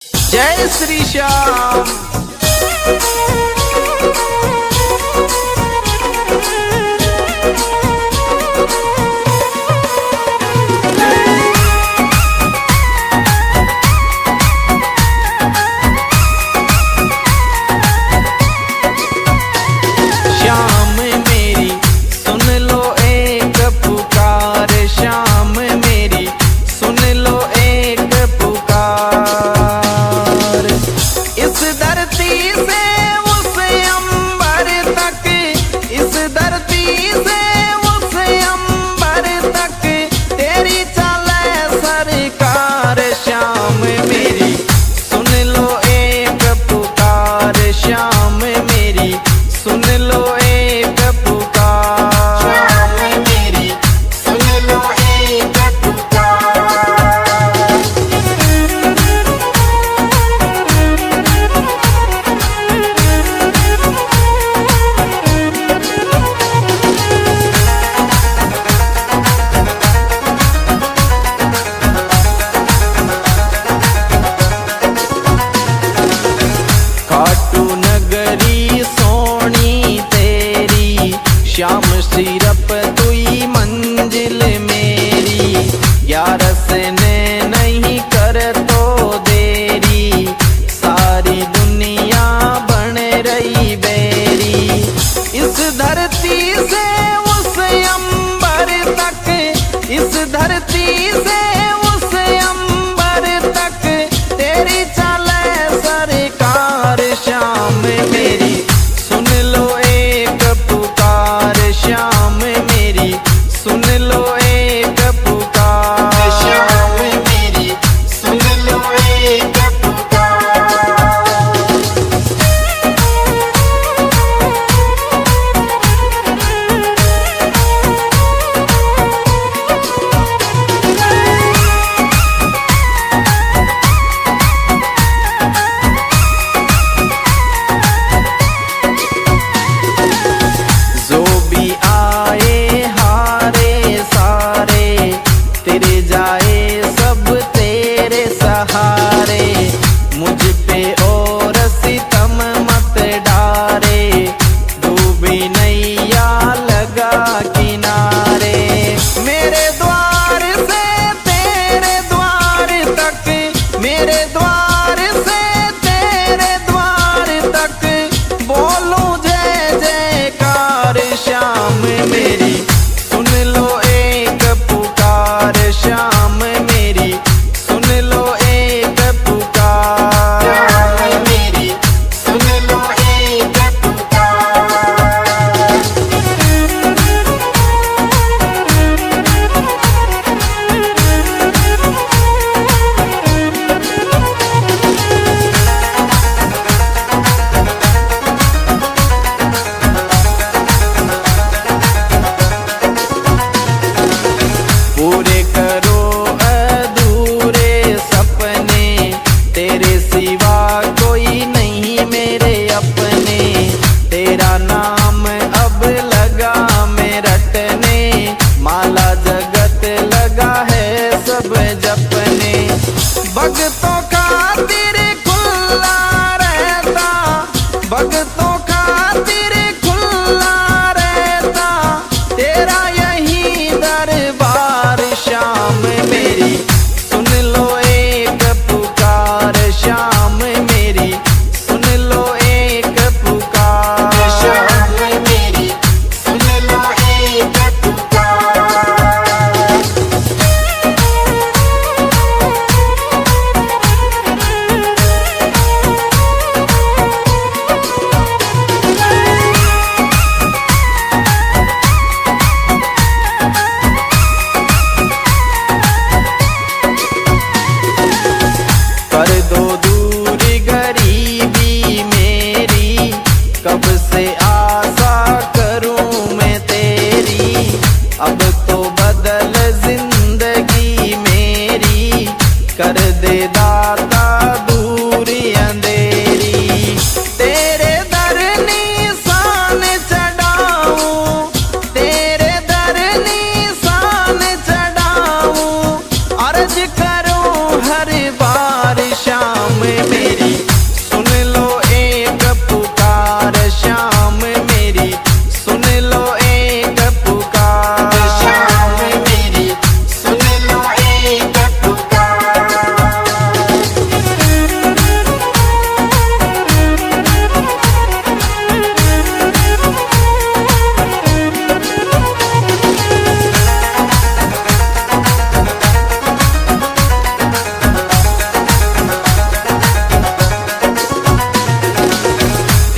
जय श्री श्याम। श्याम मेरी सुन लो एक पुकार, श्याम मेरी सुन लो एक पुकार। इस धरती से उस अंबर तक, इस धरती से उस अंबर तक तेरी चले सरकार। श्याम मेरी सुन लो एक पुकार, श्याम मेरी सुन लो एक पुकार। श्याम मेरी सुन लो एक पुकार। खाटू नगरी सोनी तेरी, श्याम सिरप तुई मंजिल मेरी। ग्यारस ने नहीं कर तो देरी, सारी दुनिया बन रही बेरी। इस धरती से उस अंबर तक, इस धरती से उस अंबर तक तेरी चले सरकार। श्याम मेरी सुन लो एक पुकार, श्याम मेरी सुन लो एक पुकार। श्याम मेरी सुन लो एक पुकार। जो भी आए हारे सारे, तेरे जाए सब तेरे सहारे। मुझ पे और सितम मत डारे, डूबी नैया लगा किनारे। मेरे द्वार से तेरे द्वार तक, मेरे द्वार से तेरे द्वार तक बोलूं जय जयकार। श्याम मेरी सुन लो एक पुकार, श्याम मेरी सुन लो एक पुकार। श्याम मेरी सुन लो एक पुकार। पूरे करो अधूरे सपने, तेरे सिवा कोई नहीं मेरे अपने। तेरा नाम अब लगा मैं रटने, माला जगत लगा है सब जपने। भक्तों खातिर खुला रहता, भक्तों खातिर खुला रहता तेरा यही दरबार। श्याम मेरी सुन लो एक पुकार, श्याम मेरी सुन लो एक पुकार। श्याम मेरी सुन लो एक पुकार। कर दो दूर गरीबी मेरी, कब से आशा करूं मैं तेरी। अब तो बदल जिंदगी मेरी, कर दे दाता दूरी अंधेरी। तेरे दर निशान चढ़ाऊं, तेरे दर निशान चढ़ाऊं, अर्ज करूं हर बार। श्याम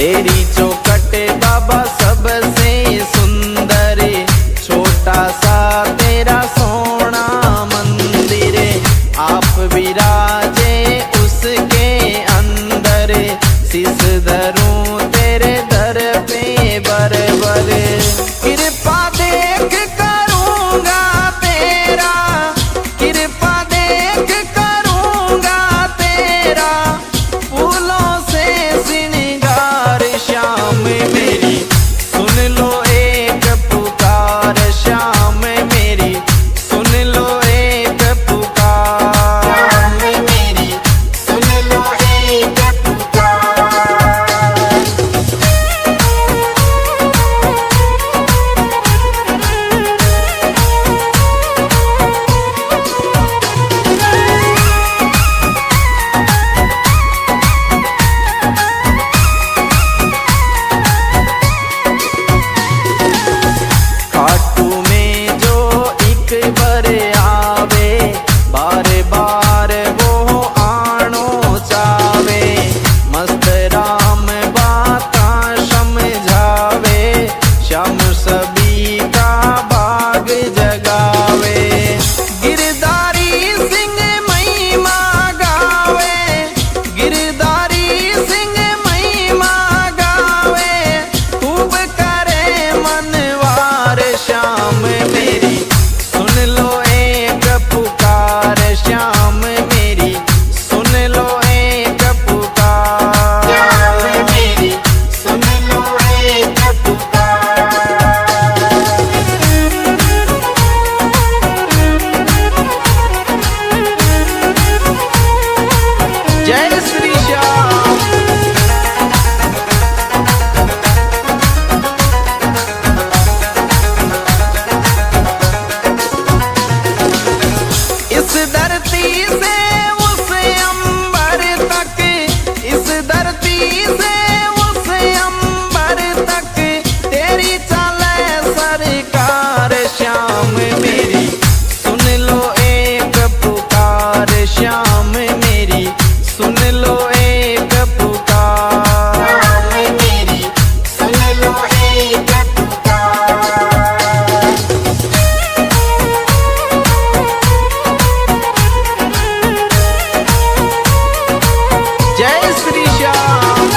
तेरी चौखट बाबा सबसे सुंदर, छोटा सा तेरा सोना मंदिर, आप विराजे उसके अंदर, शीस धरूं तेरे दर पे बर बर, कृपा देख करूंगा तेरा, कृपा देख करूंगा तेरा, फूलों से श्रृंगार श्याम मेरी सुन लो एक पुकार, श्याम मेरी सुन लो एक पुकार, श्याम मेरी सुन लो एक पुकार। खाटू में जो एक बार आवे, बार बार वो आनो चावे, मस्त राम बाता समझावे, श्याम सभी का भाग जगावे, गिरधारी सिंह महिमा गावे, गिरधारी सिंह महिमा गावे, खूब करे मनवार, श्याम मेरी सुन लो एक पुकार, श्याम मेरी सुन लो एक पुकार, श्याम मेरी सुन लो एक पुकार। जय श्री श्याम। इस धरती से उस अंबर तक, इस धरती से उस अंबर तक, तेरी चले सरकार, श्याम मेरी सुन लो एक पुकार, श्याम मेरी सुन लो एक पुकार, श्याम मेरी सुन लो एक पुकार। जय Shri Shyam.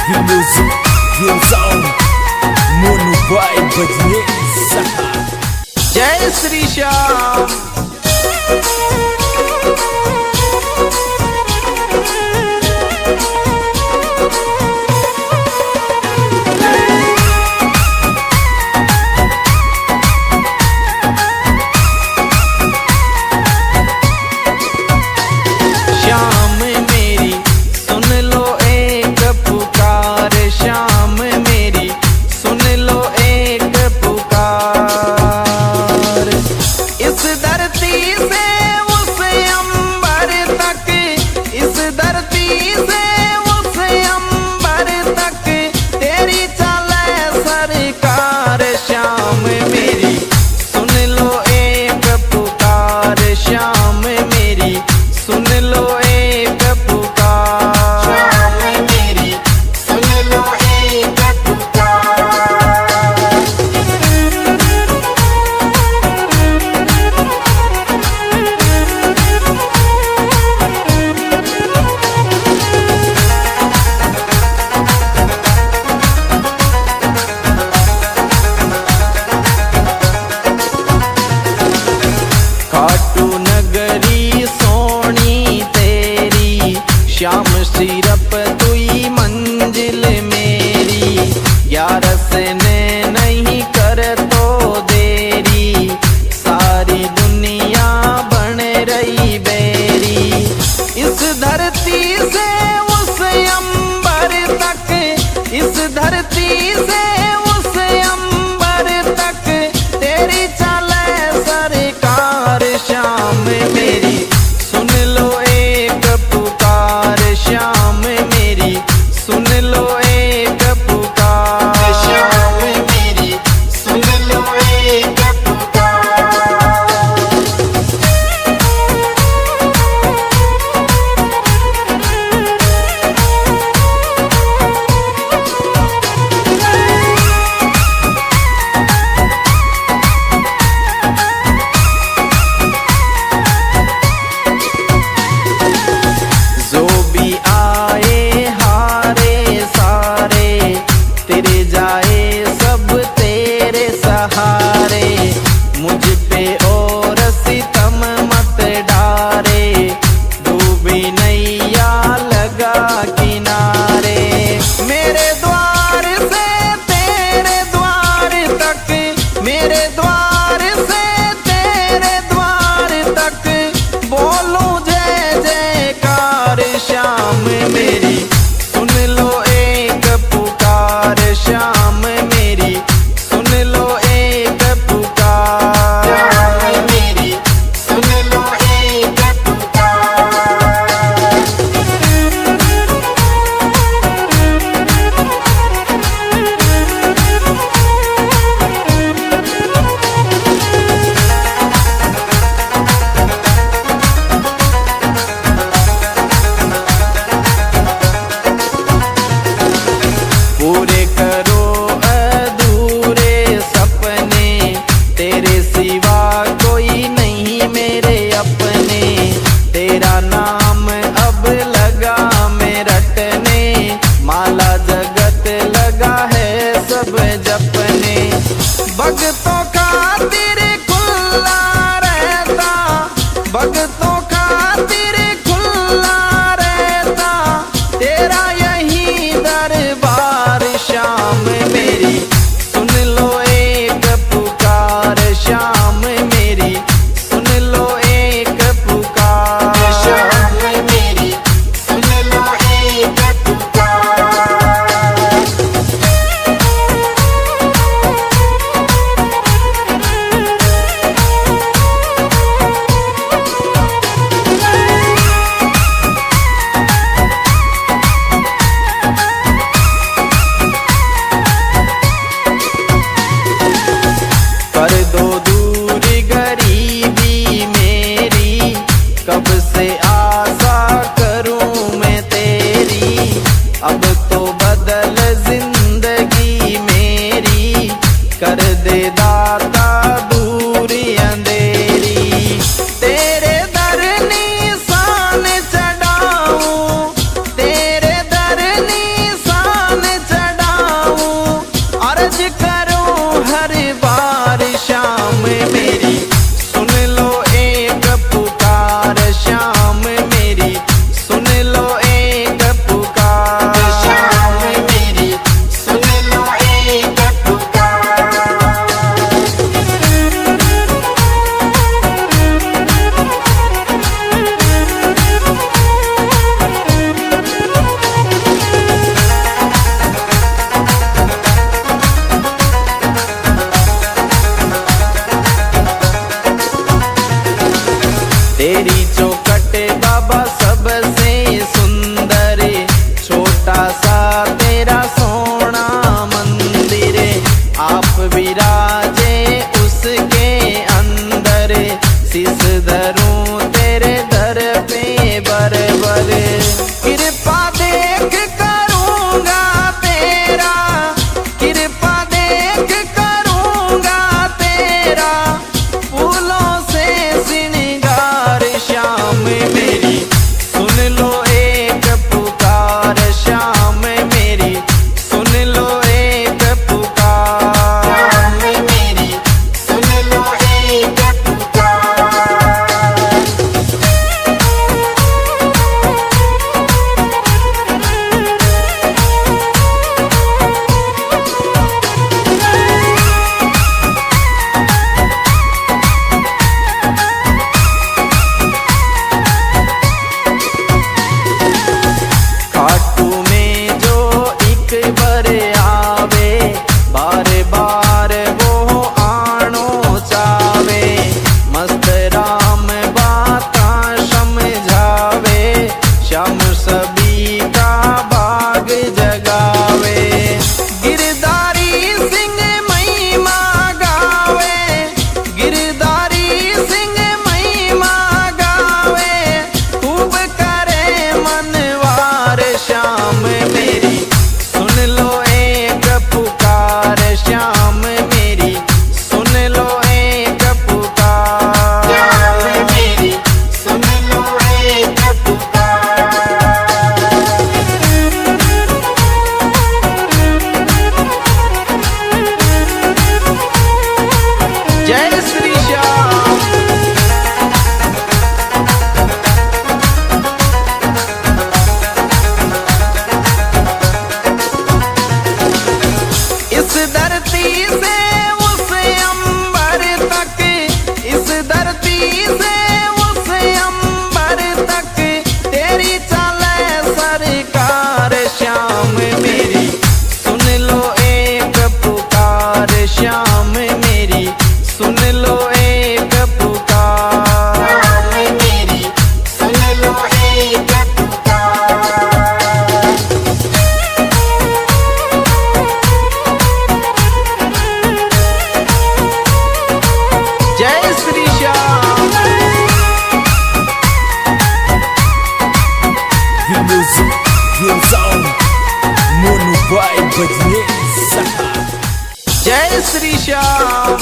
The music goes on. Mono by Badnesa. जय श्री श्याम। श्याम मेरी सुन लो एक पुकार, श्याम मेरी सुन लो एक पुकार, तक बोलूं जय जयकार। श्याम मेरी सुन लो एक पुकार, श्याम मेरी सुन लो एक पुकार। श्याम मेरी सुन लो एक पुकार। पूरे करो अधूरे सपने, तेरे सिवा कोई नहीं मेरे अपने। तेरा नाम अब लगा मैं रटने, माला जगत लगा है सब जपने। भक्तों का तेरे खुला रहता, भक्तों का तेरे खुला रहता, तेरा यही दरबार। श्याम मेरी सुन लो एक पुकार, श्याम मेरी सुन लो एक पुकार। श्याम मेरी सुन लो एक पुकार। कर दो दूर गरीबी मेरी, कब से आशा करूं मैं तेरी। अब तो बदल जिंदगी मेरी, कर दे दाता दूरी अंधेरी। तेरे दर निशान चढ़ाऊं, तेरे दर निशान चढ़ाऊं, अर्ज करूं हर बार। श्याम मेरी सुन लो एक पुकार, श्याम मेरी सुन लो एक पुकार। श्याम मेरी सुन लो एक पुकार। तेरी चौखट बाबा सबसे सुंदर, छोटा सा तेरा सोना मंदिर। आप विराजे उसके अंदर, शीस धरूं तेरे दर पे बरबर। कृपा देख करूंगा तेरा, कृपा देख करूंगा तेरा, फूलों से श्रृंगार। श्याम मेरी सुन लो एक पुकार, श्याम मेरी सुन लो एक पुकार। श्याम मेरी सुन लो एक पुकार। श्री श्याम।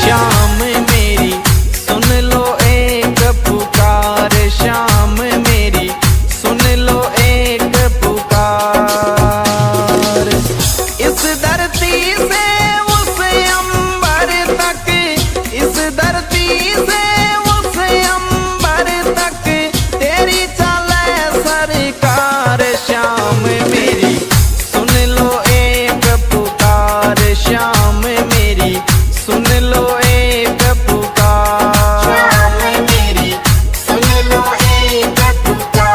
श्याम मेरी सुन लो एक पुकार, श्याम मेरी सुन लो एक पुकार। इस धरती से उस अंबर तक, इस धरती से उस अंबर तक तेरी चले सरकार। श्याम मेरी सुन लो एक पुकार, श्याम मेरी सुन लो एक पुकार। श्याम मेरी सुन लो एक पुकार।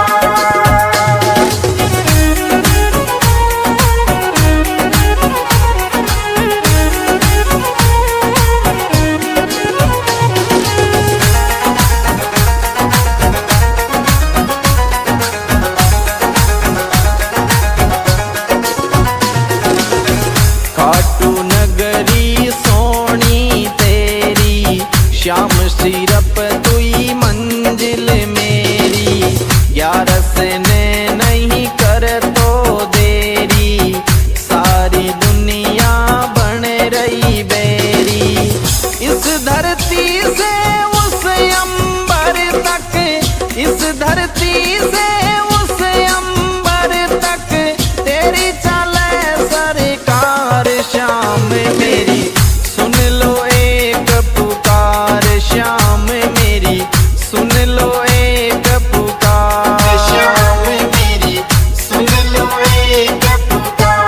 खाटू नगरी सोनी तेरी, श्याम सिरप तुई मंजिल मेरी। ग्यारस ने नहीं कर तो देरी, सारी दुनिया बन रही बेरी। इस धरती से उस अंबर तक, इस धरती से उस अंबर तक तेरी चले सरकार। श्याम मेरी सुन लो एक पुकार, श्याम मेरी सुन लो एक पुकार। श्याम मेरी सुन लो एक पुकार।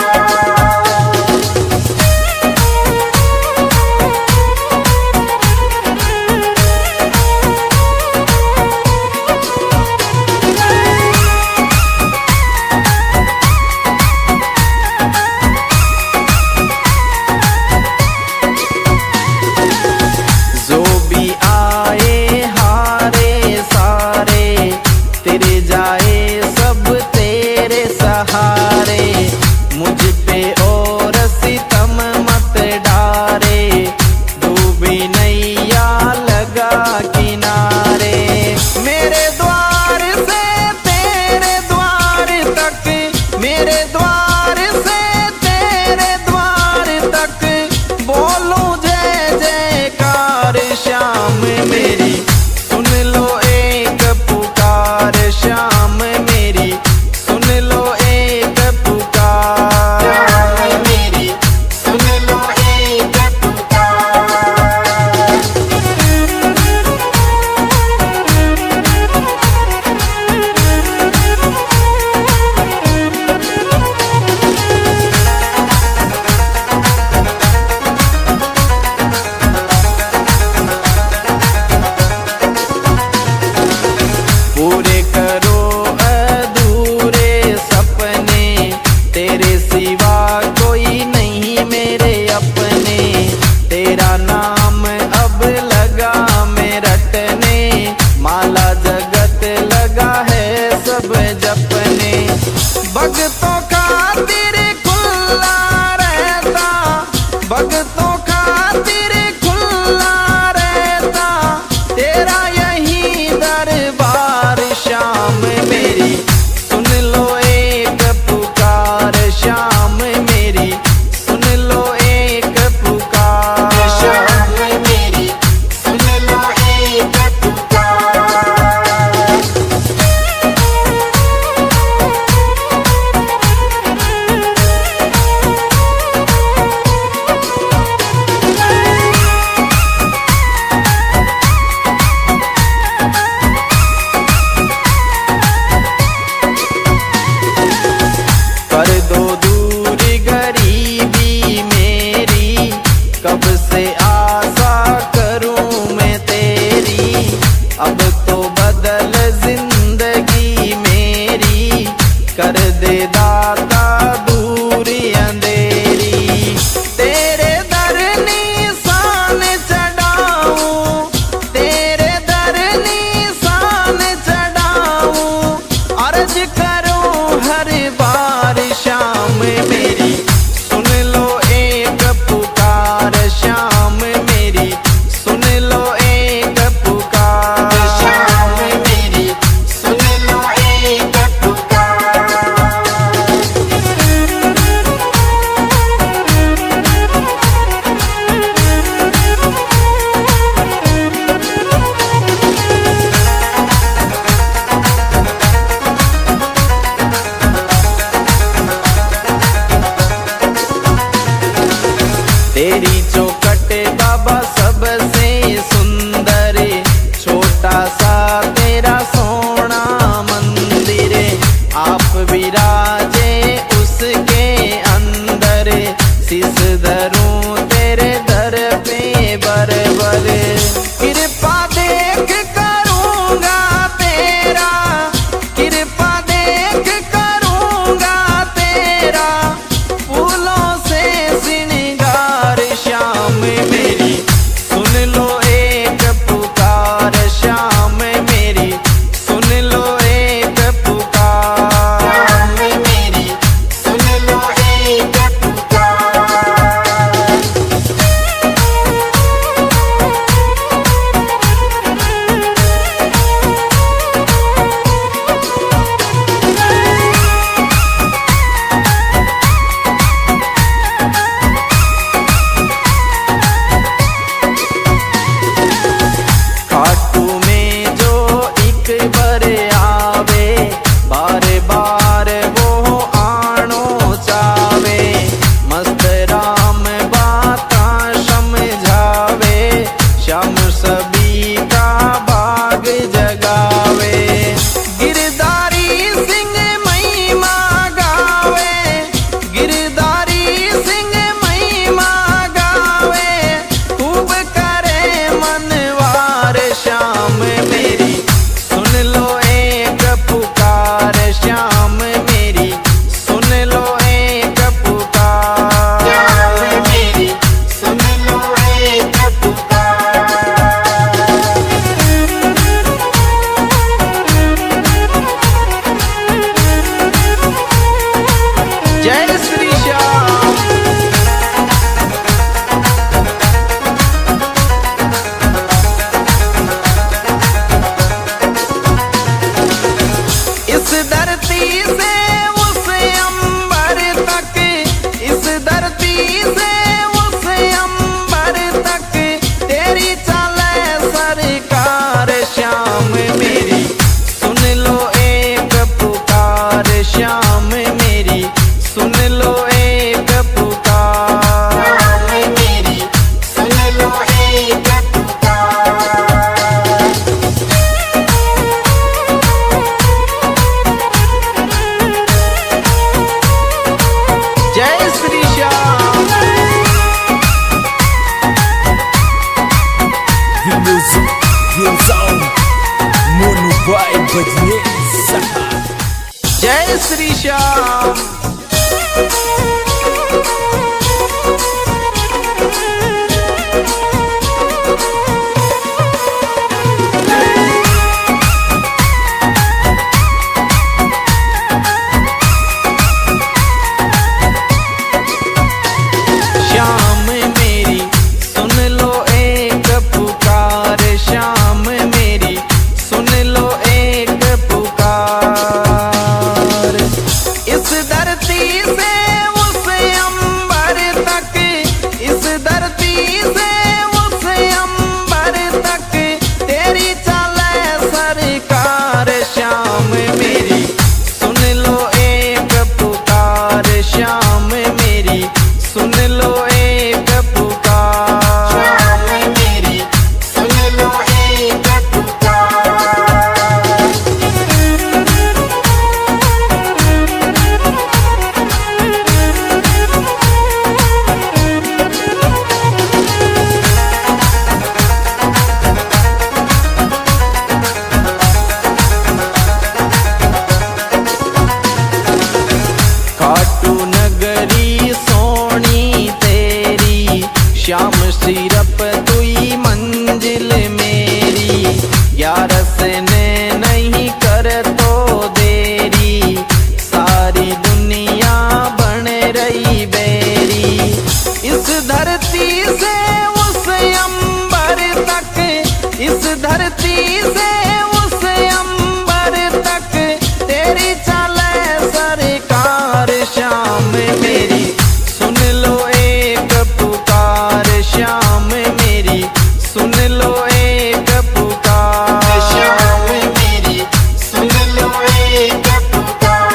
जो भी आए हारे सारे, तेरे जाए सब तेरे सहारे। मुझ पे और सितम मत डारे, डूबी नैया लगा किनारे। मेरे द्वार से तेरे द्वार तक, मेरे द्वार से तेरे द्वार तक बोलूं जय जयकार। श्याम मेरी सुन लो एक पुकार, श्याम मेरी सुन लो एक पुकार। श्याम मेरी सुन लो एक पुकार। धरती से उस अंबर तक, इस धरती से उस अंबर तक तेरी चले सरकार। श्याम मेरी सुन लो एक पुकार, श्याम मेरी सुन लो एक पुकार। श्याम मेरी सुन लो एक पुकार। जय Shri Shyam. The music goes on. Mono Boy बजने सहा। जय श्री श्याम। श्याम मेरी सुन लो एक पुकार, श्याम मेरी सुन लो एक पुकार। इस धरती से उस अंबर तक, इस धरती से उस अंबर तक तेरी चले सरकार। श्याम मेरी सुन लो एक पुकार, श्याम मेरी सुन लो एक पुकार। श्याम मेरी सुन लो एक पुकार। खाटू नगरी सोनी तेरी, श्याम सिरप तुई मंजिल मेरी। ग्यारस ने नहीं कर तो देरी, सारी दुनिया बन रही बेरी। इस धरती से उस अंबर तक, इस धरती से उस अंबर तक तेरी चले सरकार। श्याम मेरी सुन लो एक पुकार, श्याम मेरी सुन लो एक पुकार। श्याम मेरी सुन लो एक पुकार।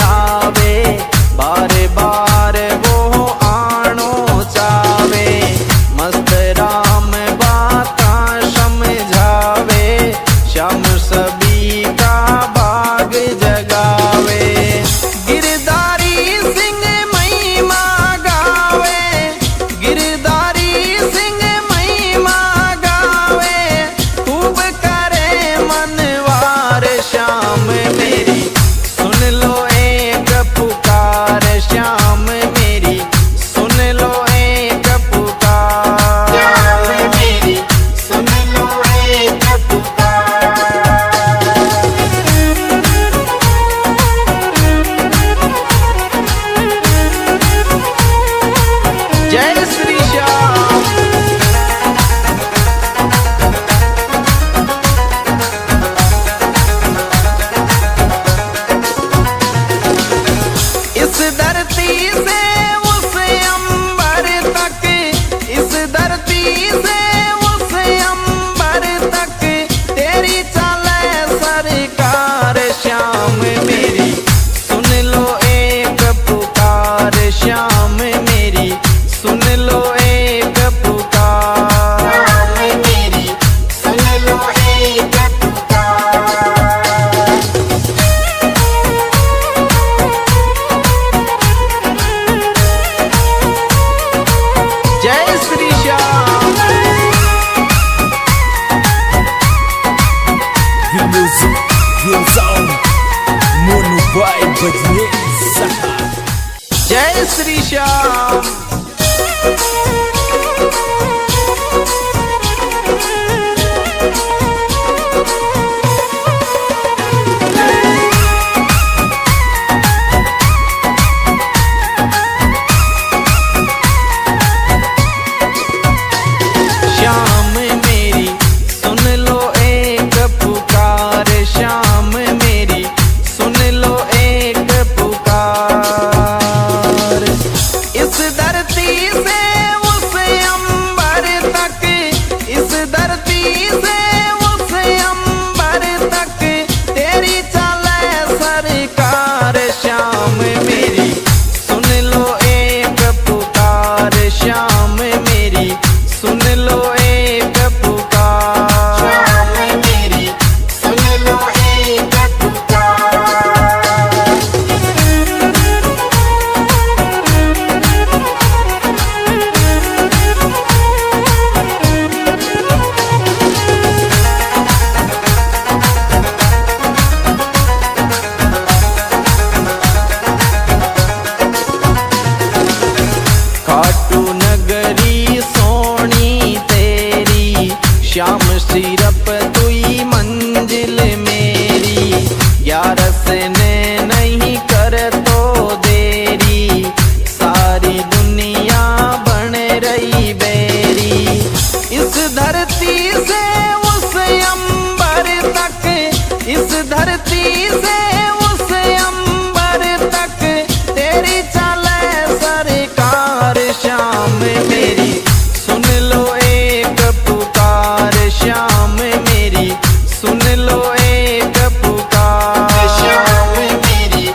आवे, बार बार वो आनो चावे। मस्त राम बाता समझावे, श्याम सभी का भाग जगावे। गिरधारी सिंह महिमा गावे, गिरधारी सिंह महिमा गावे, खूब करे मनवार श्याम मेरी। सुन लो एक पुकार श्याम मेरी, सुन लो एक पुकार। श्याम मेरी सुन लो एक पुकार। जय श्री श्याम। इस धरती से उस अंबर तक, इस धरती से उस अंबर तक, तेरी चले सरकार श्याम मेरी। सुन लो एक पुकार श्याम मेरी, सुन लो एक पुकार। श्याम मेरी सुन लो एक पुकार। जय Shri Shyam. The music goes on. Mono vibe बजने सहा। जय श्री श्याम। श्याम मेरी सुन लो एक पुकार, श्याम मेरी सुन लो एक पुकार। इस धरती से उस अंबर तक, इस धरती से उस अंबर तक, तेरी चले सरकार श्याम मेरी। सुन लो एक पुकार श्याम मेरी, सुन लो एक पुकार। श्याम मेरी सुन लो एक पुकार। खाटू नगरी सोनी तेरी, श्याम सिरप तुई मंजिल मेरी। ग्यारस ने नहीं कर तो देरी, सारी दुनिया बन रही बेरी। इस धरती से उस अंबर तक, इस धरती से उस अंबर तक, तेरी चले सरकार श्याम मेरी। सुन लो एक पुकार श्याम मेरी, सुन लो एक पुकार। श्याम मेरी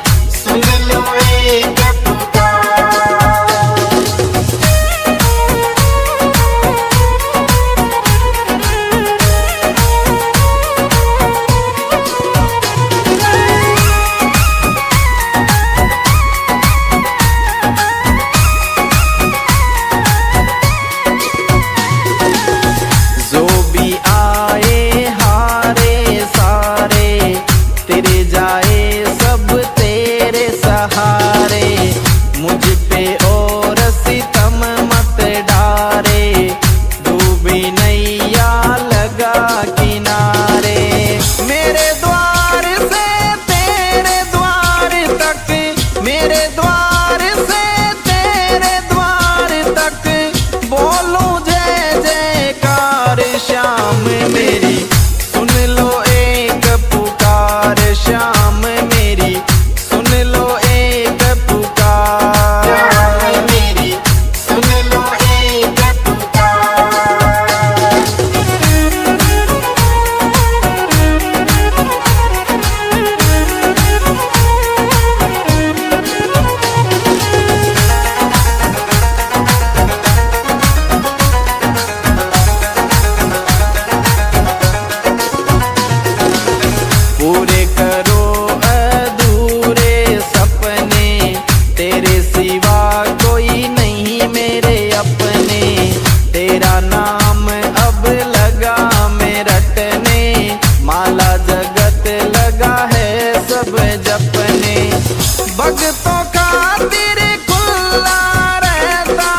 भगतों खातिर खुला रहता,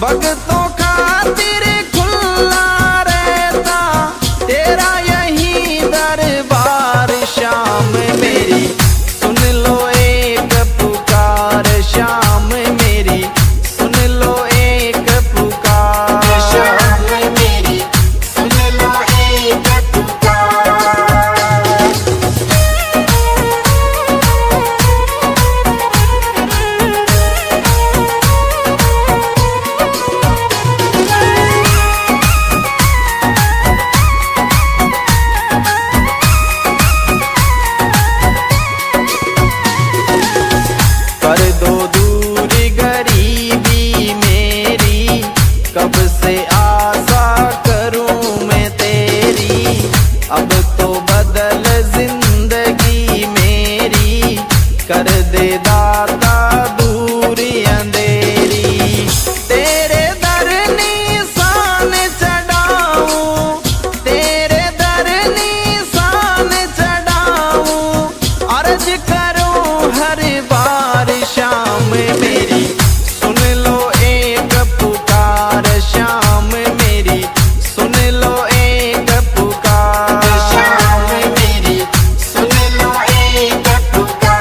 भगतों खातिर खुला रहता तेरा यही दरबार श्याम मेरी। सुन लो एक पुकार श्याम मेरी, सुन लो एक पुकार श्याम मेरी, सुन लो एक पुकार। कर दो दूर गरीबी मेरी, कब से आशा करूं मैं तेरी। अब तो बदल जिंदगी मेरी, कर दे दाता दूरी अंधेरी। तेरे दर निशान चढ़ाऊं, तेरे दर निशान चढ़ाऊं, अर्ज करूं हर बार श्याम मेरी। सुन लो एक पुकार श्याम मेरी, सुन लो एक पुकार श्याम मेरी, सुन लो एक पुकार।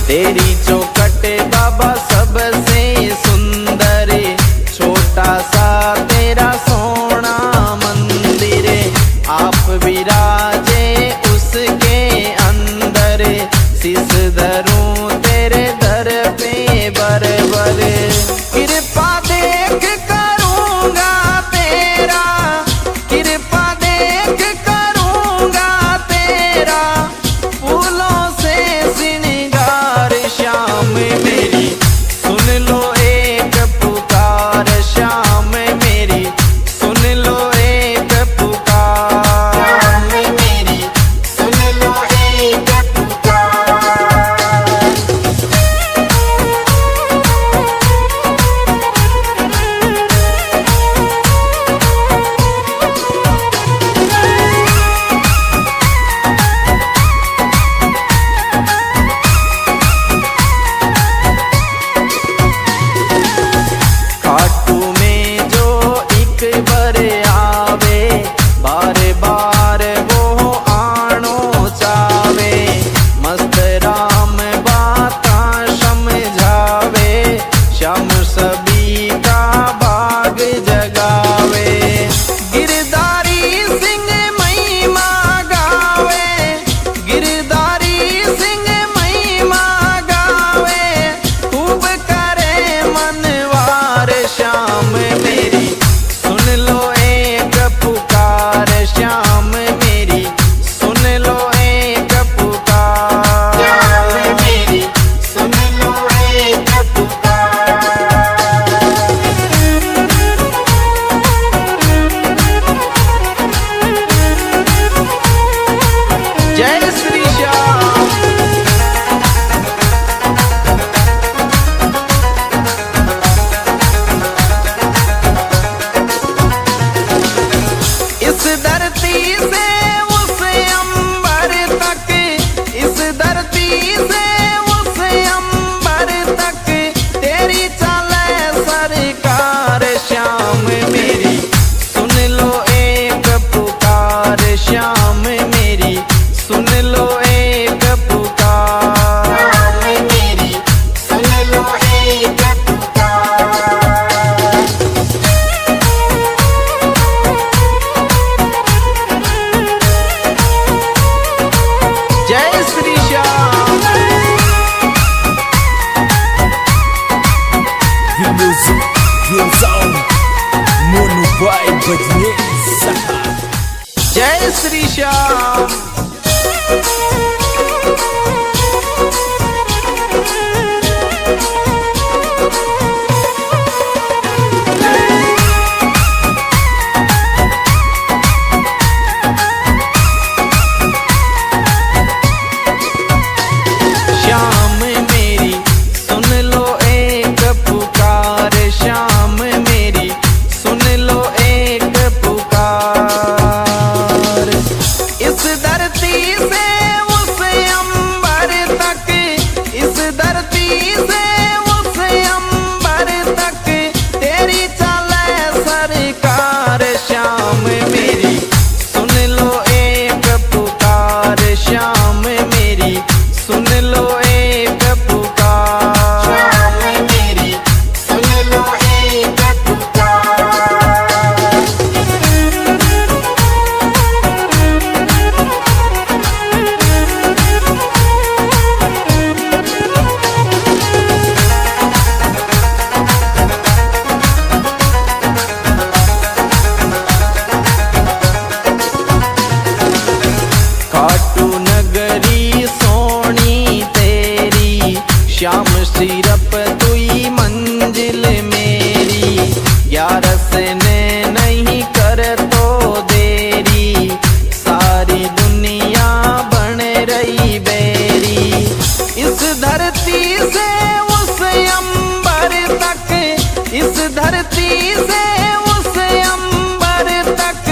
तेरी चौखट बाबा सबसे सुंदर, छोटा सा तेरा सोना मंदिर। आप विराजे उसके अंदर, शीस धरूं तेरे दर पे बरबर। कृपा देख करूंगा तेरा, कृपा देख करूंगा तेरा, फूलों से श्रृंगार श्याम मेरी। सुन लो एक पुकार श्याम मेरी, सुन लो एक पुकार श्याम मेरी, सुन लो एक पुकार। खाटू में जो एक बार आवे, बार बार वो आनो चावे। मस्त राम बाता समझावे, श्याम सभी का भाग जगावे। गिरधारी सिंह महिमा गावे, गिरधारी सिंह महिमा गावे, खूब करे मनवार श्याम मेरी। सुन लो एक पुकार श्याम मेरी, सुन लो एक पुकार श्याम मेरी, सुन लो एक पुकार। जय श्री श्याम। इस धरती से उस अंबर तक, इस धरती से उस अंबर तक तेरी चले सरकार श्याम मेरी। सुन लो एक पुकार श्याम मेरी, सुन लो एक पुकार श्याम मेरी, सुन लो एक पुकार। जय Shri Shyam. The music, the sound, Mono Vibe बजने सहा। जय श्री श्याम। खाटू नगरी सोनी तेरी, श्याम सिरप तुई मंजिल मेरी, ग्यारस ने नहीं कर तो देरी, सारी दुनिया बन रही बेरी। इस धरती से उस अंबर तक, इस धरती से उस अंबर तक,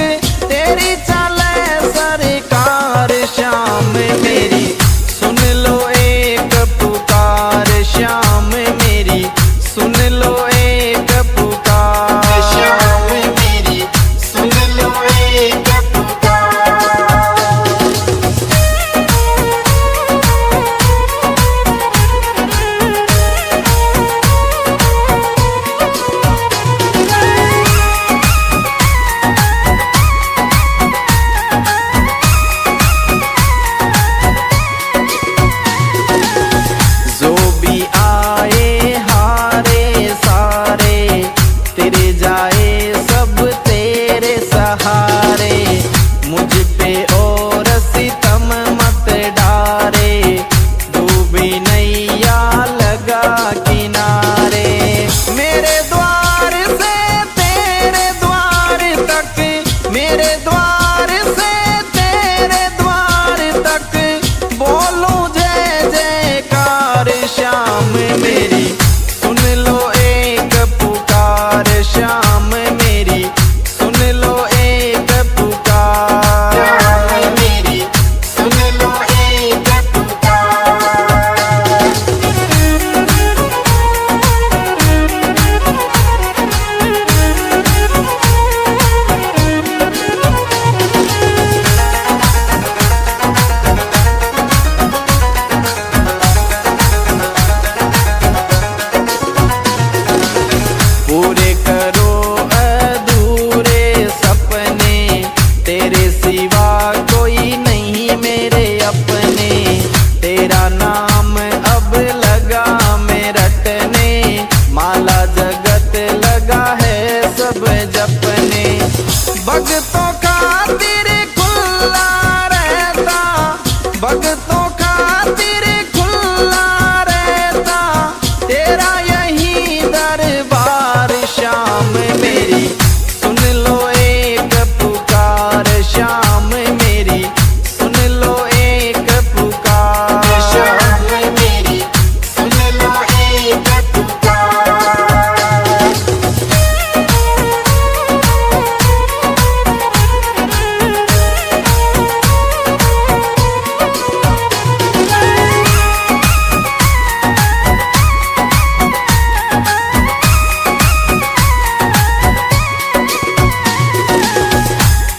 तेरी चले सरकार श्याम मेरी, सुन लो एक पुकार श्याम मेरी, सुन लो एक पुकार श्याम मेरी, सुन लो एक पुकार। जो भी आए हारे सारे, तेरे जाए सब तेरे सहारे, मुझ पे और सितम मत डारे, डूबी नैया लगा किनारे। मेरे द्वार से तेरे द्वार तक, मेरे द्वार से तेरे द्वार तक, बोलूं जय जयकार श्याम मेरी, सुन लो एक पुकार श्याम मेरी, सुन लो एक पुकार। श्याम मेरी, सुन लो एक पुकार। पूरे करो अधूरे सपने, तेरे सिवा कोई नहीं मेरे अपने, तेरा नाम अब लगा मैं रटने, माला जगत लगा है सब जपने। भक्तों खातिर खुला रहता, भक्तों खातिर खुला रहता, तेरा यही दरबार श्याम मेरी, सुन लो एक पुकार श्याम मेरी, सुन लो एक पुकार। श्याम मेरी, सुन लो एक पुकार।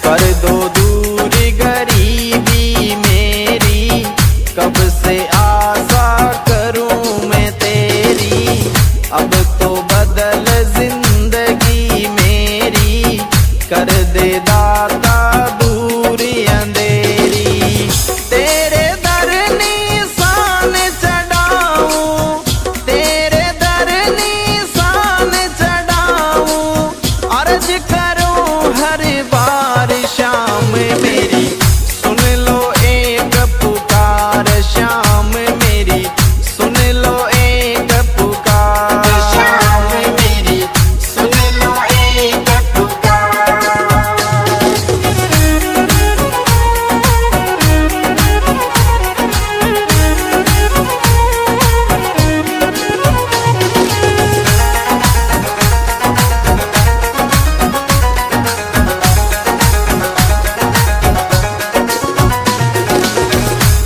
कर दो दूर गरीबी मेरी, कब से आशा करूं मैं तेरी, अब तो बदल जिंदगी मेरी, कर दे दाता दूरी अंधेरी। तेरे दर निशान चढ़ाऊं, तेरे दर निशान चढ़ाऊं, अर्ज करूं हर बार श्याम मेरी, सुन लो एक पुकार श्याम मेरी, सुन लो एक पुकार। श्याम मेरी, सुन लो एक पुकार।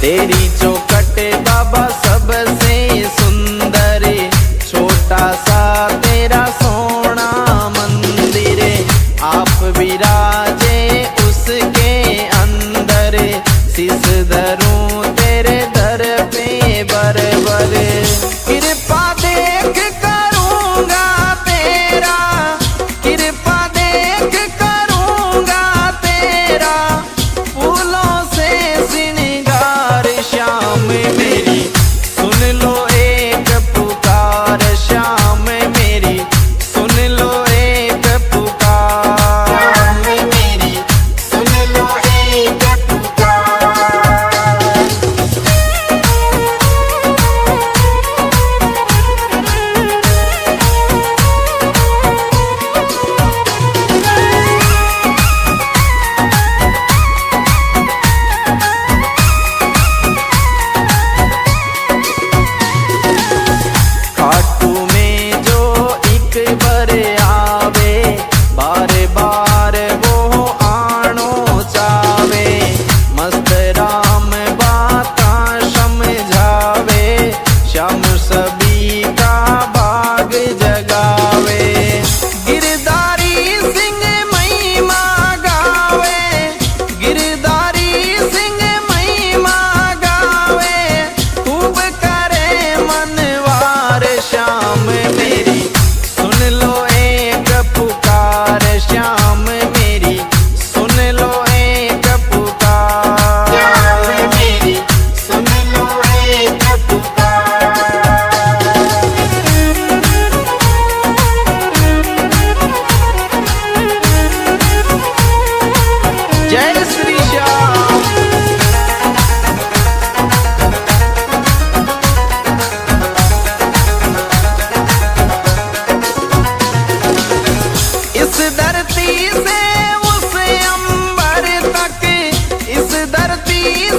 तेरी चौखट बाबा सबसे सुंदर, छोटा सा तेरा सोना मंदिर, आप विराजे उसके अंदर, शीश धरूं तेरे दर पे बरबर, कृपा देख करूंगा तेरा, कृपा देख करूंगा तेरा, फूलों से श्रृंगार श्याम मेरी, सुन लो एक पुकार श्याम मेरी, सुन लो एक पुकार। श्याम मेरी, सुन लो एक पुकार।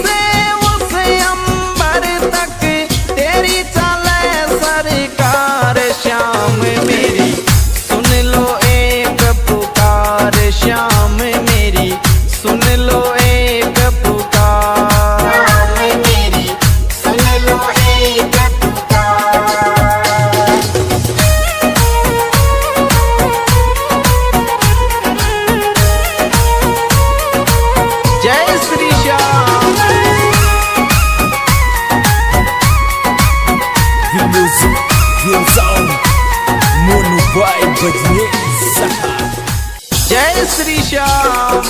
से उस अंबर तक तेरी चले सरकार। श्याम मेरी सुन लो एक पुकार, श्याम मेरी सुन लो एक पुकार। मेरी सुन लो एक पुकार। जय Shri Shyam. The music, the sound, Monu Boy Bajne Saha. जय श्री श्याम।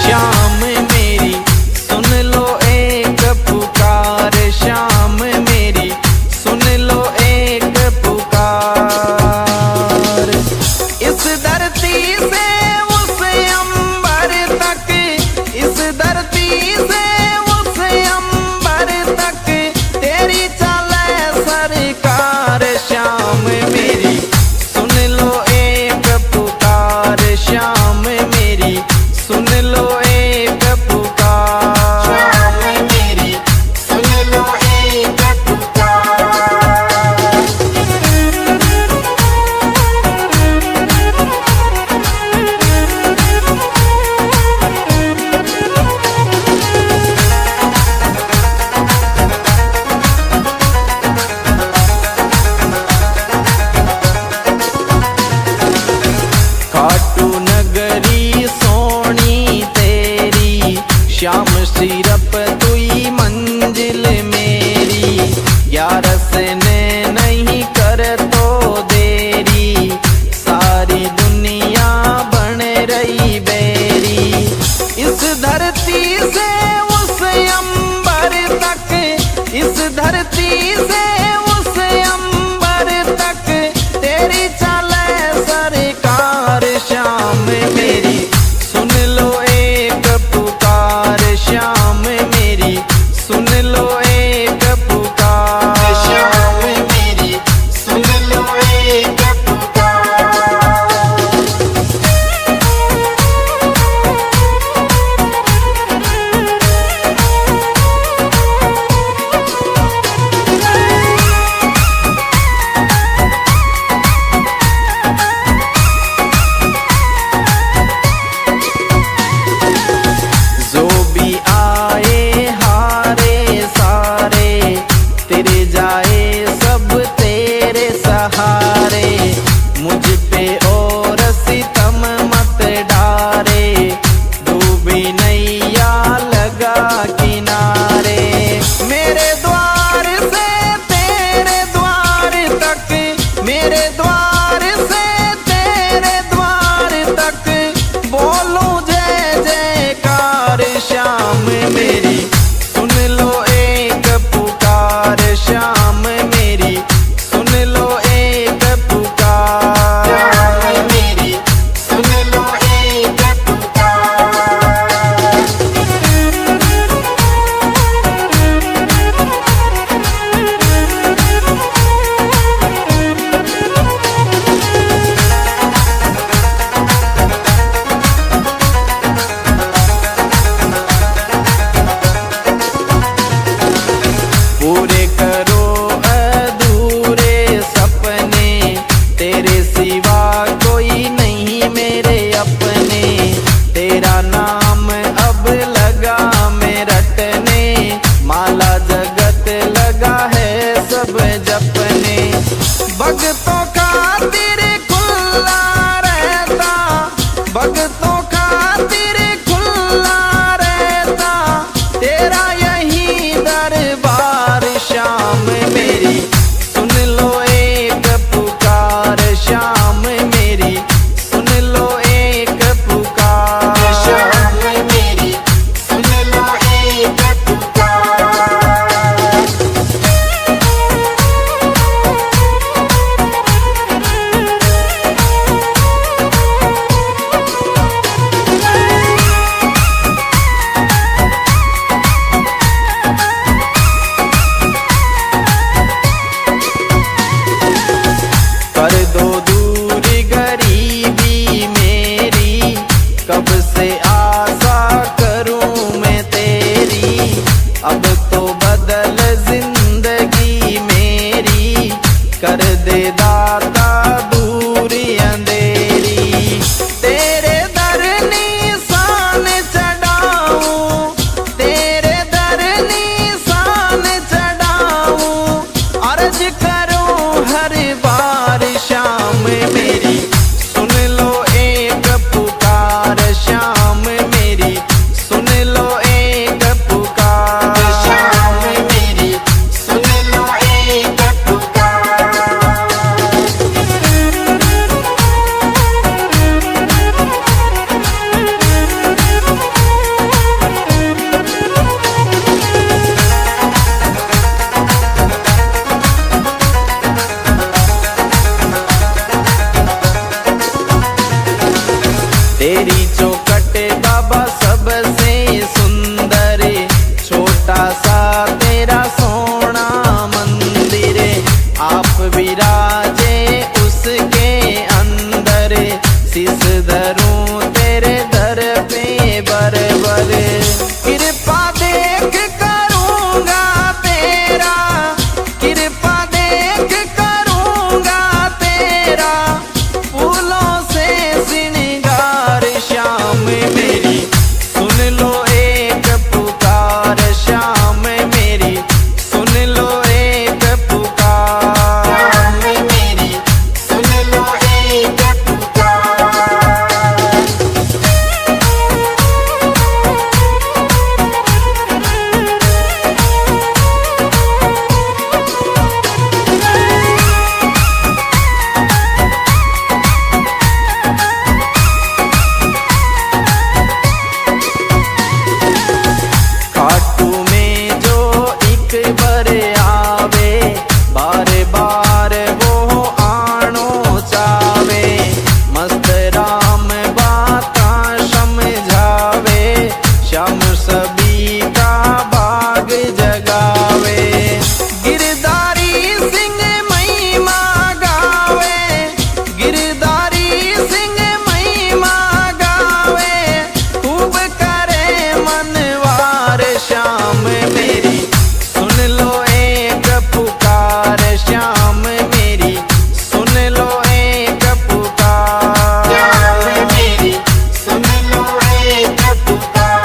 श्याम मेरी सुन लो एक पुकार, श्याम मेरी सुन लो एक पुकार। इस से आशा करूं मैं तेरी, अब तो बदल जिंदगी मेरी, कर दे दाता दूरी अंधेरी। तेरे दर निशान चढ़ाऊं, तेरे दर निशान चढ़ाऊं, अर्ज करूं हर बार शाम मेरी, सुन लो एक पुकार शाम मेरी, सुन लो एक पुकार शाम मेरी सुन लो एक पुकार। तेरी चौखट बाबा सबसे सुंदर, छोटा सा तेरा सोना मंदिर, आप विराजे उसके अंदर, शीस धरूं तेरे दर पे बरबर, कृपा देख करूंगा तेरा, कृपा देख करूंगा तेरा, फूलों से श्रृंगार शाम मेरी, सुन लो एक पुकार शाम मेरी, सुन लो एक पुकार। शाम मेरी सुन लो एक पुकार। खाटू में जो एक बार आवे, बार बार वो आनो चावे, मस्त राम बाता समझावे, श्याम सभी का भाग जगावे, गिरधारी सिंह महिमा गावे, गिरधारी सिंह महिमा गावे, खूब करे मनवार शाम मेरी, सुन लो एक पुकार शाम मेरी, सुन लो एक पुकार। शाम मेरी सुन लो एक पुकार।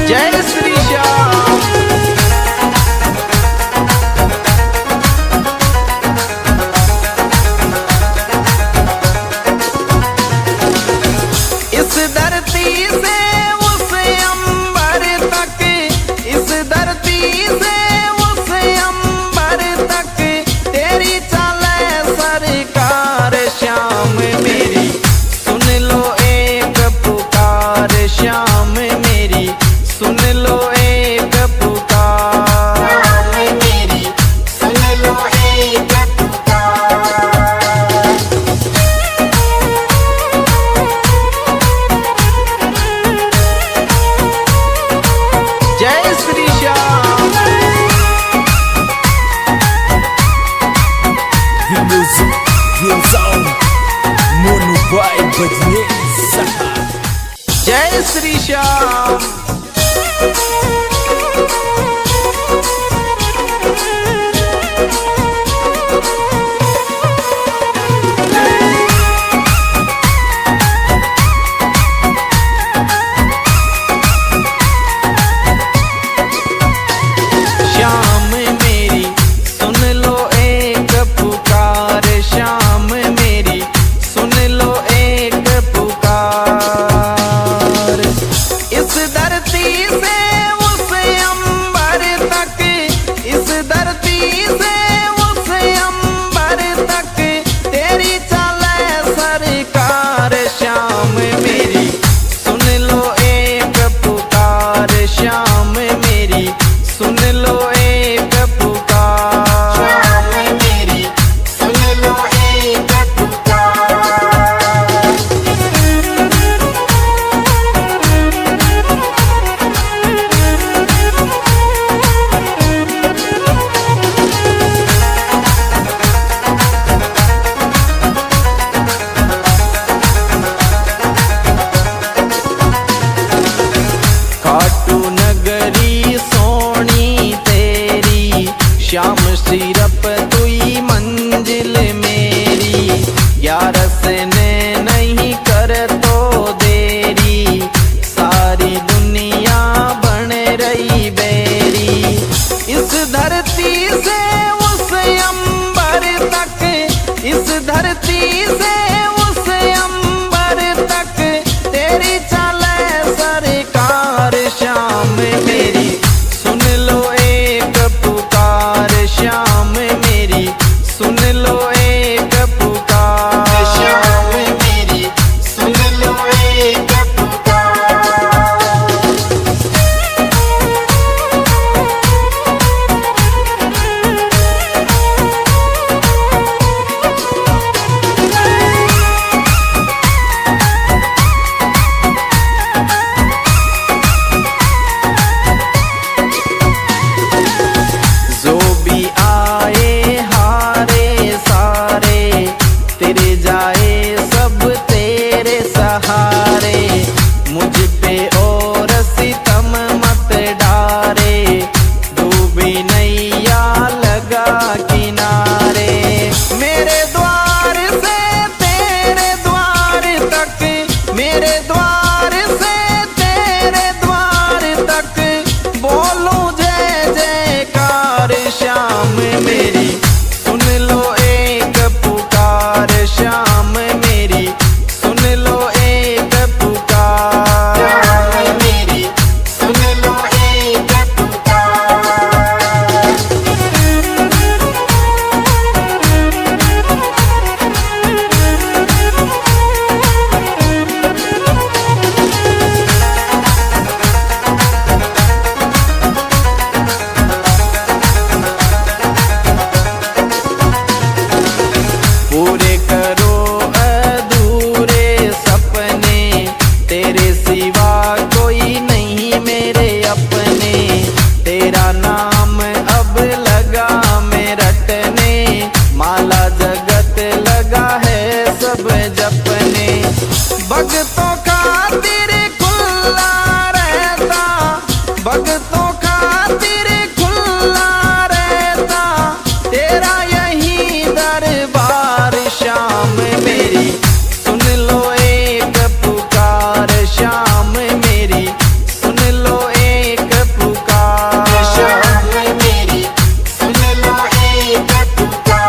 जय श्री श्याम। इस धरती से उस अंबर तक, इस धरती से उस अंबर तक, तेरी चले सरकार शाम मेरी, सुन लो एक पुकार शाम मेरी, सुन लो एक पुकार। शाम मेरी सुन लो एक पुकार। जय Shri Shyam. The music gives on Mono by Badney Saha. जय श्री श्याम। श्याम मेरी सुन लो एक पुकार शाम मेरी, सुन लो एक पुकार। इस दर धरती से उस अंबर तक तेरी चले सरकार। श्याम मेरी सुन लो एक पुकार, श्याम मेरी सुन लो एक पुकार। श्याम मेरी सुन लो एक पुकार। जो भी आए हारे सारे तेरे जाए सब तेरे सहारे। मुझ पे और सितम मत डारे, डूबी नैया लगा किनारे। मेरे द्वार से तेरे द्वार तक, मेरे द्वार से तेरे द्वार तक बोलूं जय जयकार। श्याम मेरी सुन लो एक पुकार, श्याम मेरी सुन लो एक पुकार। श्याम मेरी सुन लो एक पुकार। पूरे करो अधूरे सपने, तेरे सिवा कोई नहीं मेरे अपने। तेरा नाम अब लगा मैं रटने, माला जगत लगा है सब जपने। भक्तों खातिर खुला रहता, भक्तों खातिर खुला रहता तेरा यही दरबार। श्याम मेरी सुन लो एक पुकार, श्याम मेरी सुन लो एक पुकार। श्याम मेरी सुन लो एक पुकार।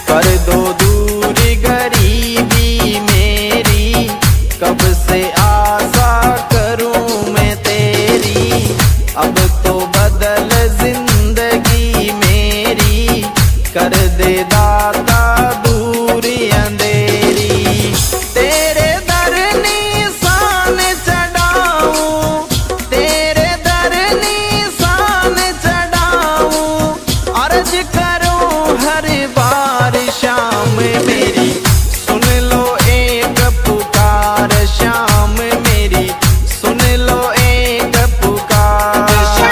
कर दो दूरी गरीबी मेरी, कब से आशा करूं मैं तेरी। अब तो बदल जिंदगी मेरी, कर दे दाता दूरी अंधेरी। तेरे दर निशान चढ़ाऊं, तेरे दर निशान चढ़ाऊं, अर्ज करूं हर बार। श्याम मेरी सुन लो एक पुकार, श्याम मेरी सुन लो एक पुकार।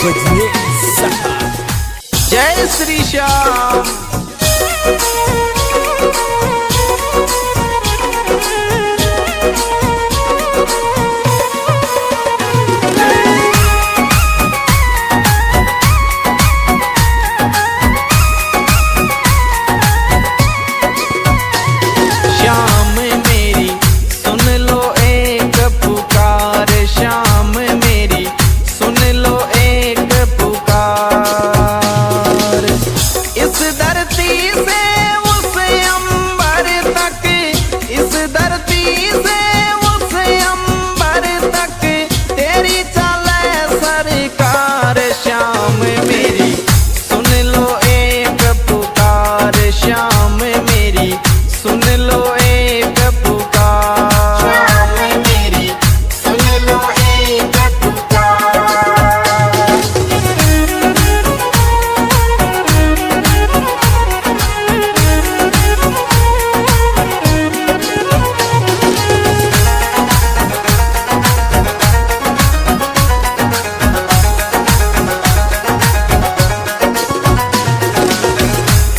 बजने सहा। जय श्री श्याम। श्याम मेरी सुन लो एक पुकार, श्याम मेरी सुन लो एक पुकार। इस धरती से उस अंबर तक, इस धरती से उस अंबर तक तेरी चले सरकार। श्याम मेरी सुन लो एक पुकार, श्याम मेरी सुन लो एक पुकार। श्याम मेरी सुन लो एक पुकार।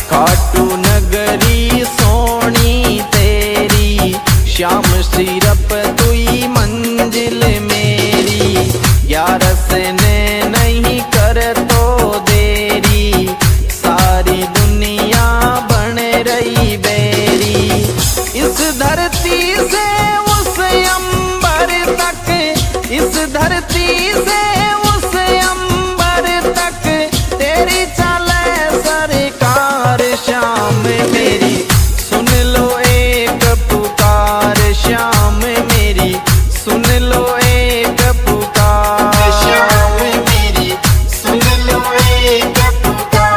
खाटू नगरी सोनी तेरी, श्याम सिरप तुई मंजिल मेरी। यार से ने नहीं कर तो देरी, सारी दुनिया बन रही बेरी। इस धरती से उस अंबर तक, इस धरती से उस अंबर तक तेरी चले सरकार। श्याम मेरी सुन लो एक पुकार, श्याम मेरी सुन लो एक पुकार। श्याम मेरी सुन लो एक पुकार।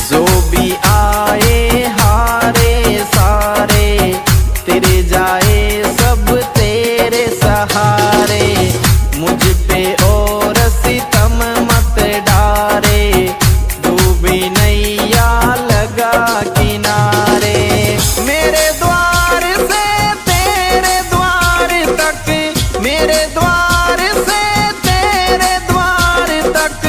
जो भी आए हारे सारे, तेरे जाए सब तेरे सहारे। मुझ पे और सितम मत डारे, डूबी नैया लगा किनारे। मेरे द्वार से तेरे द्वार तक, मेरे द्वार से तेरे द्वार तक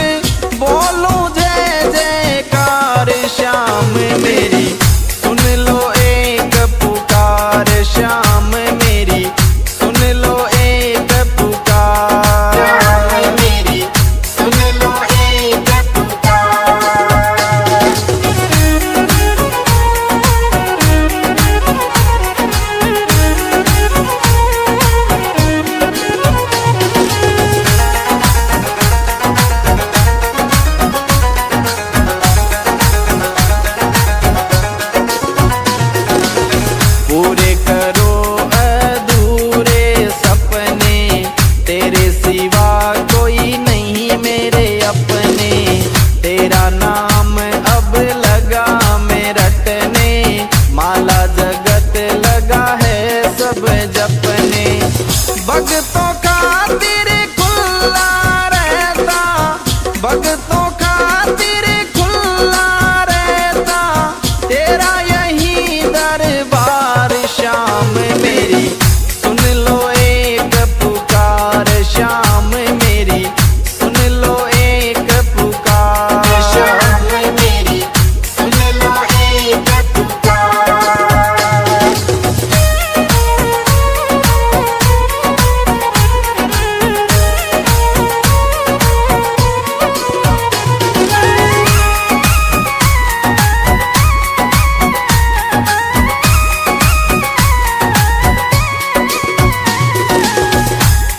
बोलूं जय जयकार। श्याम मेरी सुन लो एक पुकार, श्याम मेरी सुन लो एक पुकार। श्याम मेरी सुन लो एक पुकार। पूरे करो अधूरे सपने, तेरे सिवा कोई नहीं मेरे अपने। तेरा नाम अब लगा मैं रटने, माला जगत लगा है सब जपने। भक्तों खातिर खुला रहता, भक्तों खातिर खुला रहता तेरा यही दरबार। श्याम मेरी सुन लो एक पुकार, श्याम मेरी सुन लो एक पुकार। श्याम मेरी सुन लो एक पुकार।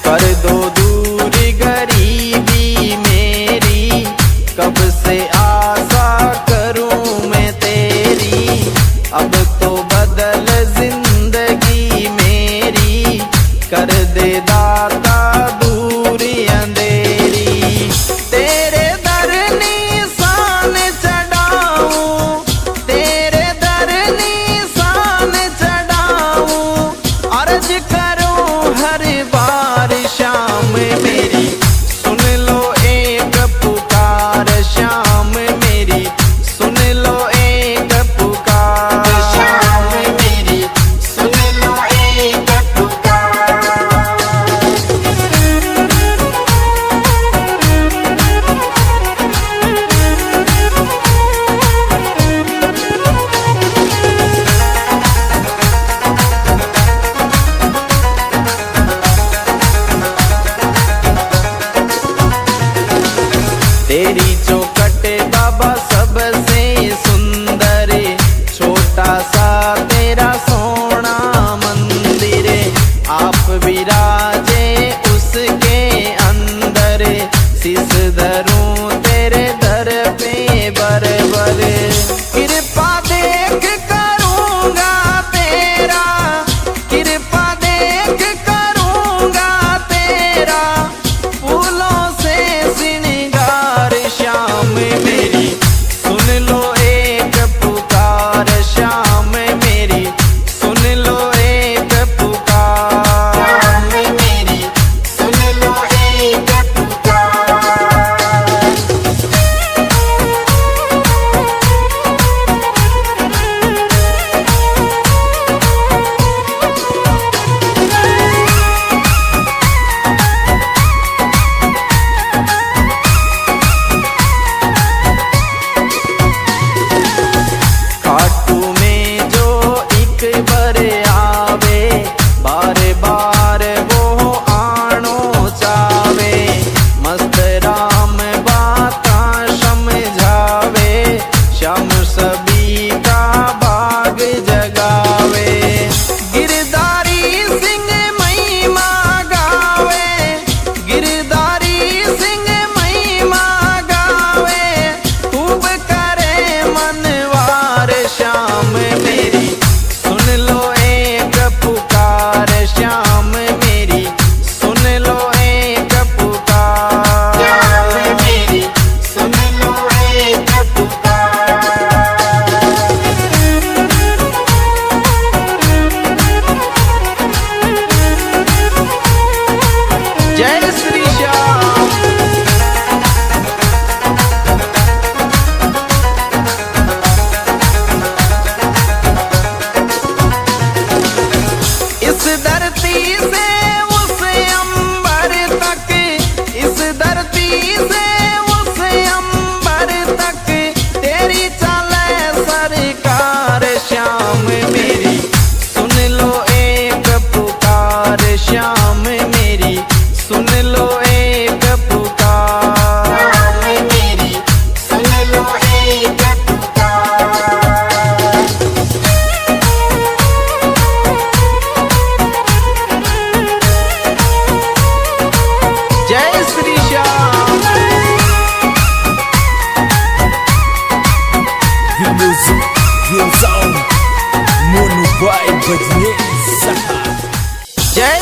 कर दो दूरी गरीबी मेरी, कब से आशा करूं मैं तेरी। अब तो बदल जिंदगी मेरी, कर दे दाता दूरी अंधेरी। तेरे दर निशान चढ़ाऊं, तेरे दर निशान चढ़ाऊं, अर्ज करूं हर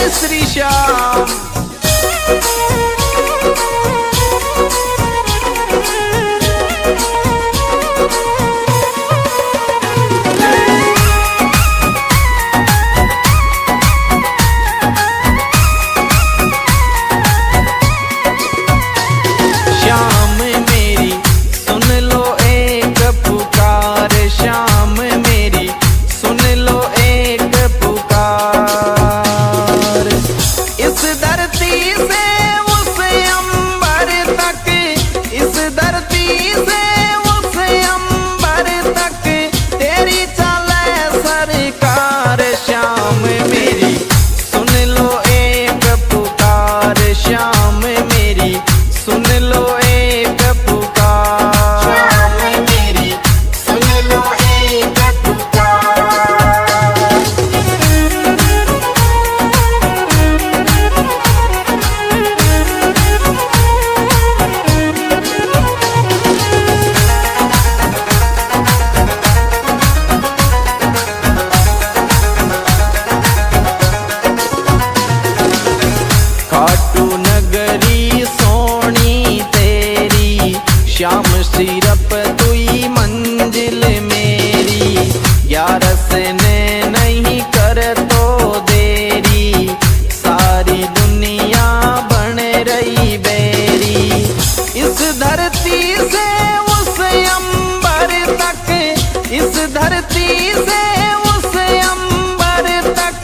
जय श्री श्याम। श्याम मेरी सुन लो एक पुकार, श्याम मेरी सुन लो एक पुकार। इस धरती से उस अंबर तक, इस धरती से उस अंबर तक तेरी चले सरकार। श्याम मेरी सुन लो एक पुकार, श्याम मेरी सुन लो एक पुकार। श्याम मेरी सुन लो एक पुकार। खाटू नगरी सोनी तेरी, श्याम सिरप तुई मंजिल मेरी। ग्यारस ने नहीं कर तो देरी, सारी दुनिया बन रही बेरी। इस धरती से उस अंबर तक, इस धरती से उस अंबर तक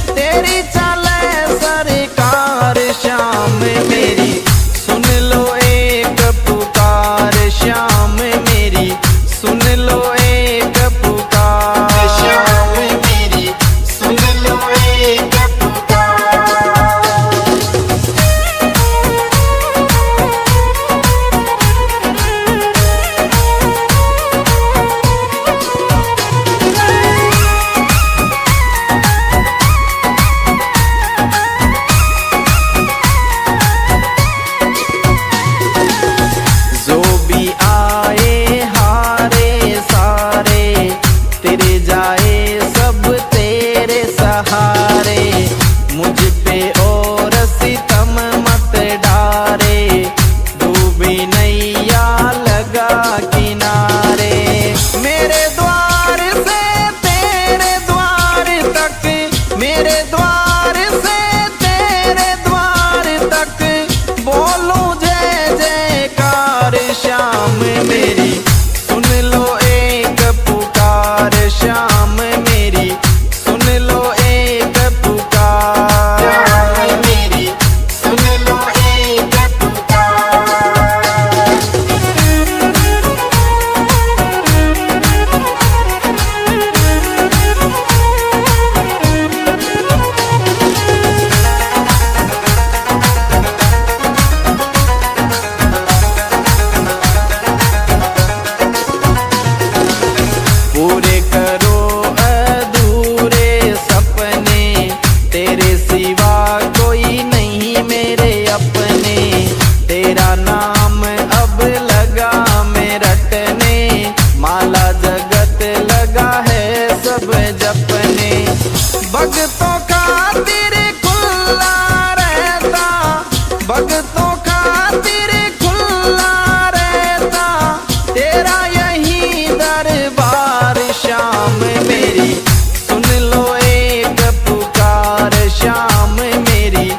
तेरी चले सरकार। श्याम मेरी सुन लो एक पुकार, श्याम मेरी सुन लो एक पुकार। श्याम मेरी सुन लो एक पुकार। जो भी आए हारे सारे, तेरे जाए सब तेरे सहारे। मुझ पे और सितम मत डारे, डूबी नैया लगा किनारे। मेरे द्वार से तेरे द्वार तक, मेरे द्वार से तेरे द्वार तक बोलूं जय जयकार। श्याम मेरी सुन लो एक पुकार, श्याम मेरी सुन लो एक पुकार। श्याम मेरी सुन लो एक पुकार। पूरे करो अधूरे सपने, तेरे सिवा कोई नहीं मेरे अपने। तेरा नाम अब लगा मैं रटने, माला जगत लगा है सब जपने। भक्तों खातिर खुला रहता, भक्तों खातिर खुला रहता तेरा यही दरबार। श्याम मेरी सुन लो एक पुकार, श्याम मेरी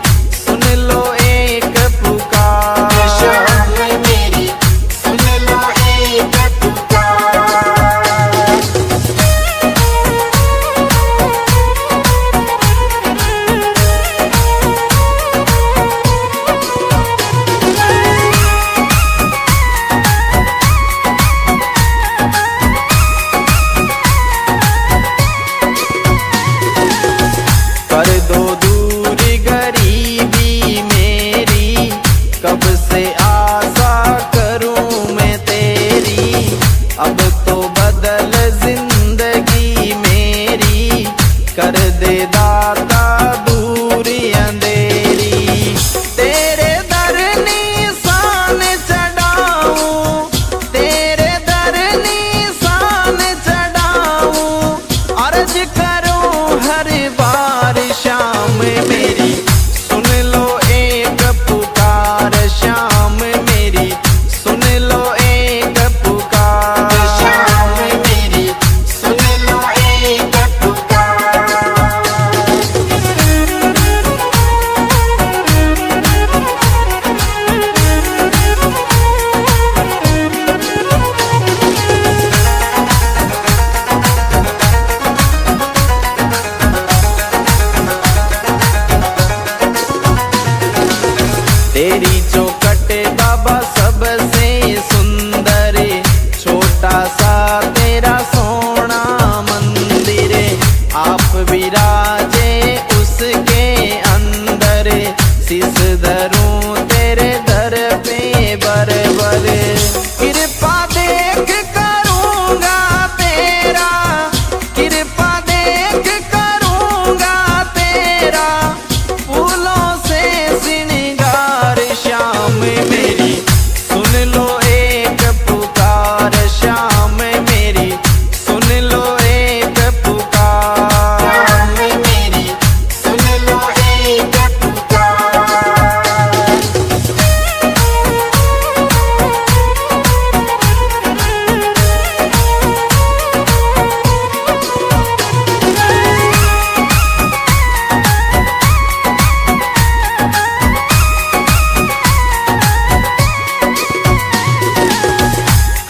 तेरी चौखट बाबा सबसे सुंदर, छोटा सा तेरा सोना मंदिर, आप विराजे उसके अंदर, शीस धरूं तेरे दर पे बरबर, कृपा देख करूंगा तेरा, कृपा देख करूंगा तेरा, फूलों से श्रृंगार श्याम मेरी सुन लो एक पुकार, श्याम मेरी सुन लो एक पुकार, श्याम मेरी सुन लो एक पुकार।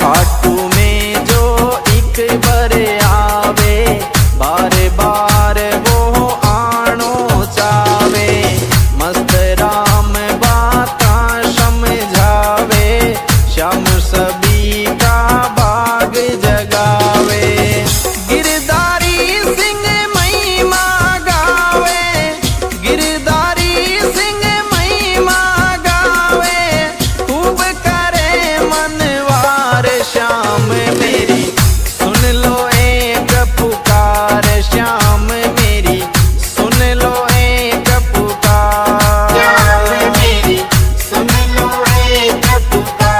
खाटू में जो एक बार आवे, बार बार वो आनो चावे, मस्त राम बाता समझावे, श्याम सभी का भाग जगावे, गिरधारी सिंह महिमा गावे, गिरधारी सिंह महिमा गावे, खूब करे मनवार, श्याम मेरी सुन लो एक पुकार, श्याम मेरी सुन लो एक पुकार, श्याम मेरी सुन लो एक पुकार।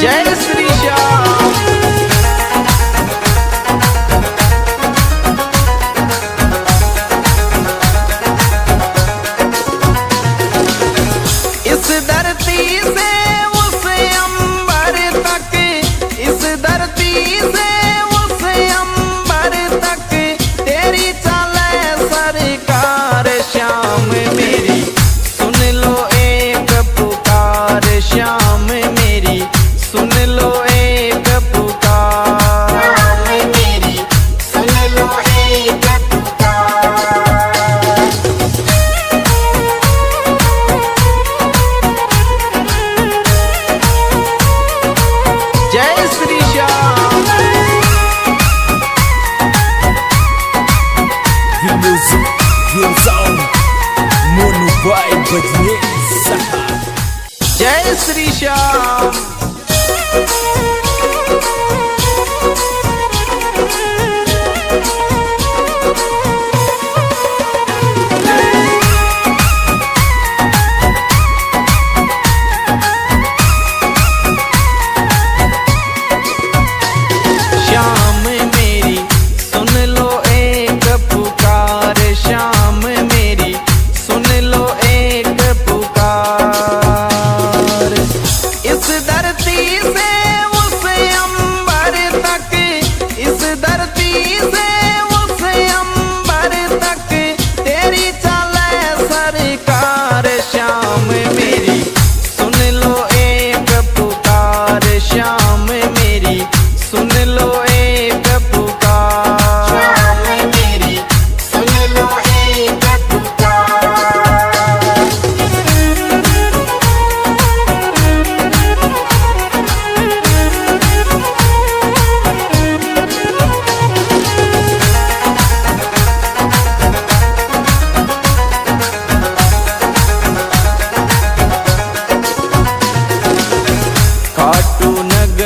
जय श्री श्याम। इस धरती से उस अंबर तक, इस धरती से उस अंबर तक, तेरी चले सरकार, श्याम मेरी सुन लो एक पुकार, श्याम मेरी सुन लो एक पुकार, श्याम मेरी सुन लो एक पुकार। जय Shri Shyam. The music gives on Mono Boy Badnez Saha. जय श्री श्याम। श्याम मेरी सुन लो एक पुकार, श्याम मेरी सुन लो एक पुकार, इस धरती से उस अंबर तक, इस धरती से उस अंबर तक, तेरी चले सरकार, श्याम मेरी सुन लो एक पुकार, श्याम मेरी सुन लो एक पुकार, श्याम मेरी सुन लो एक पुकार। खाटू नगर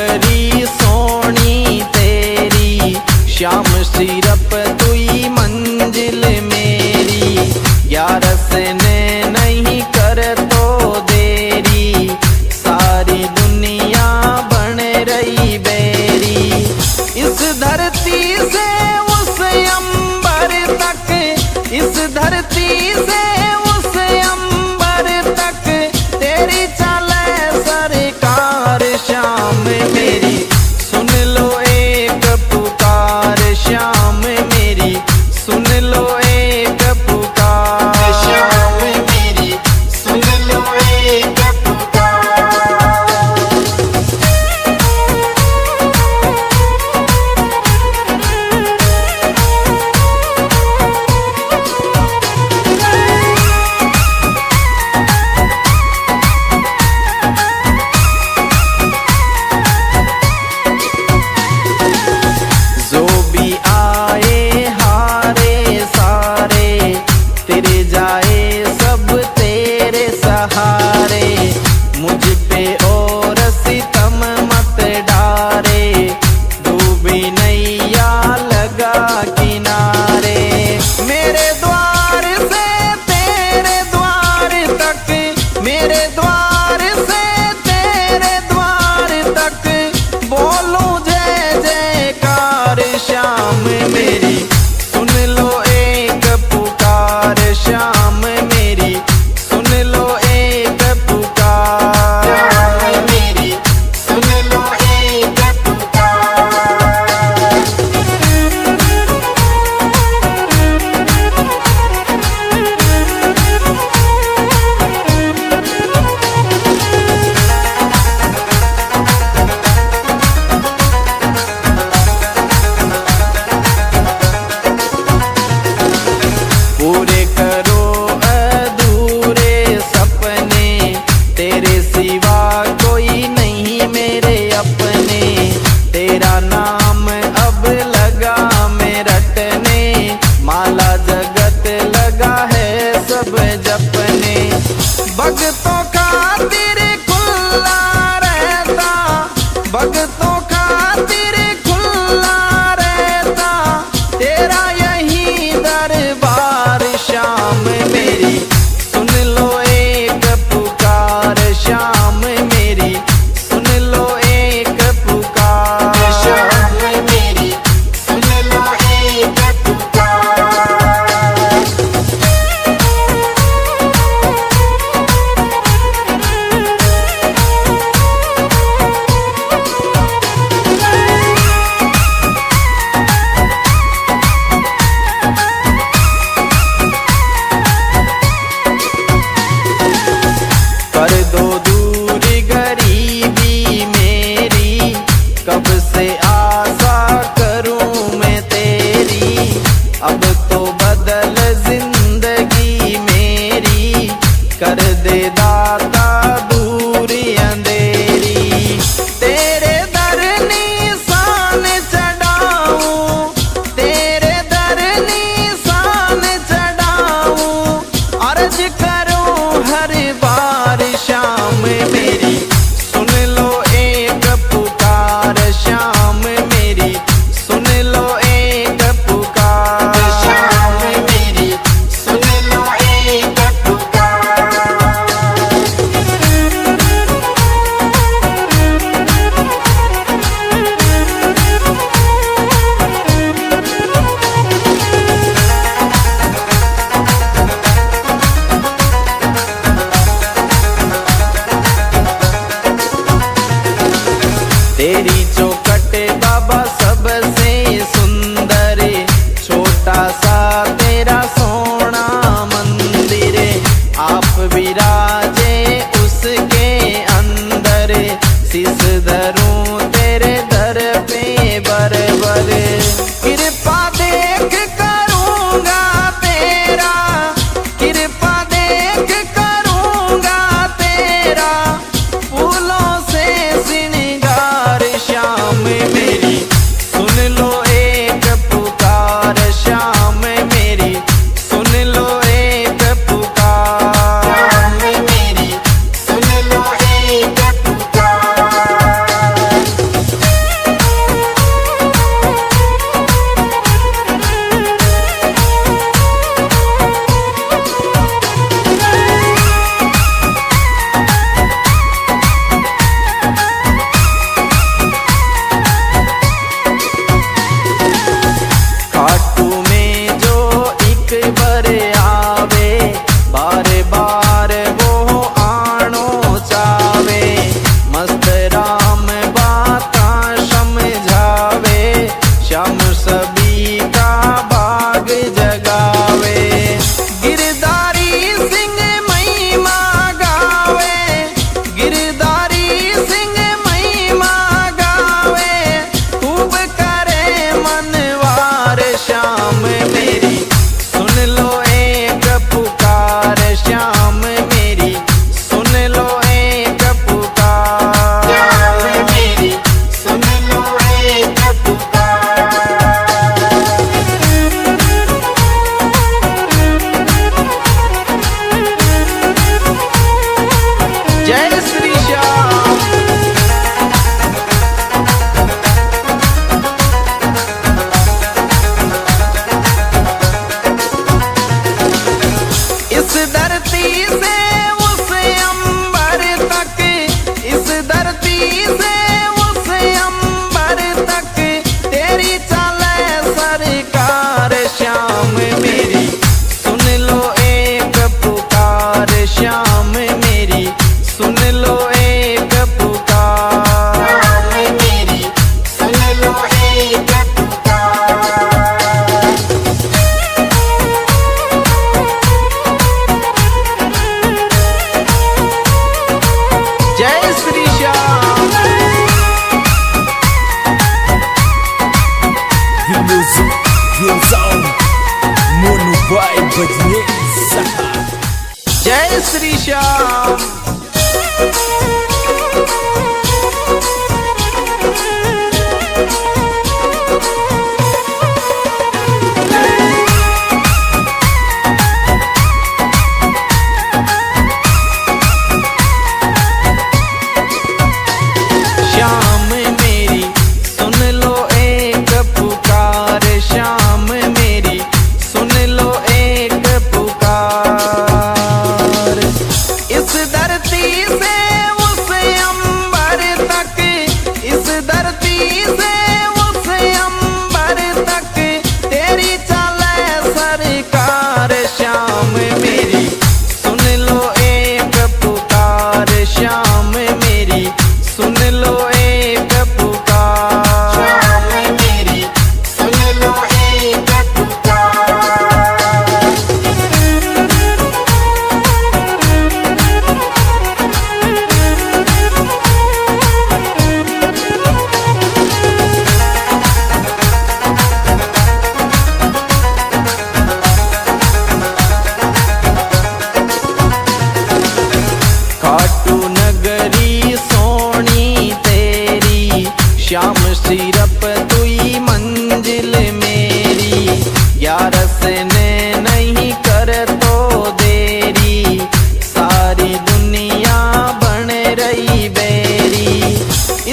भक्तों खातिर खुला रहता तेरा यही दरबार। शाम मेरी सुन लो एक पुकार, शाम मेरी सुन लो एक पुकार। शाम मेरी सुन लो एक पुकार। कर दो दूर गरीबी मेरी, कब से आशा करूं मैं तेरी। अब तो बदल जिंदगी मेरी, कर दे दाता दूर अंधेरी। तेरे दर निशान चढ़ाऊं, तेरे दर निशान चढ़ाऊं, अर्ज करूं हर बार। शाम मेरी सुन लो एक पुकार, शाम मेरी सुन लो एक पुकार। शाम मेरी सुन लो एक पुकार। तेरी चौखट बाबा सबसे सुंदर, छोटा सा तेरा सोना मंदिर। आप विराजे उसके अंदर, शीस धरूं तेरे दर पे बरबर। कृपा देख करूंगा तेरा, कृपा देख करूंगा तेरा, फूलों से श्रृंगार। शाम मेरी सुन लो एक पुकार, शाम मेरी सुन लो एक पुकार। शाम मेरी सुन लो एक पुकार। खाटू में जो एक बार आवे, बार बार वो आनो चावे। मस्त राम बाता समझावे, श्याम सभी का भाग जगावे। गिरधारी सिंह महिमा गावे, गिरधारी सिंह महिमा गावे, खूब करे मनवार। शाम मेरी सुन लो एक पुकार, शाम मेरी सुन लो एक पुकार। शाम मेरी सुन लो एक पुकार। जय श्री श्याम। इस धरती से उस अंबर तक, इस धरती से उस अंबर तक, तेरी चले सरकार। श्याम मेरी सुन लो एक पुकार, श्याम मेरी सुन लो एक पुकार। शाम मेरी सुन लो एक पुकार। जय Shri Shyam. The music, the sound, Mono Boy Badney Saha. जय श्री श्याम। श्याम सिर्फ तू ही मंजिल मेरी, यारस ने नहीं कर तो देरी, सारी दुनिया बन रही बेरी।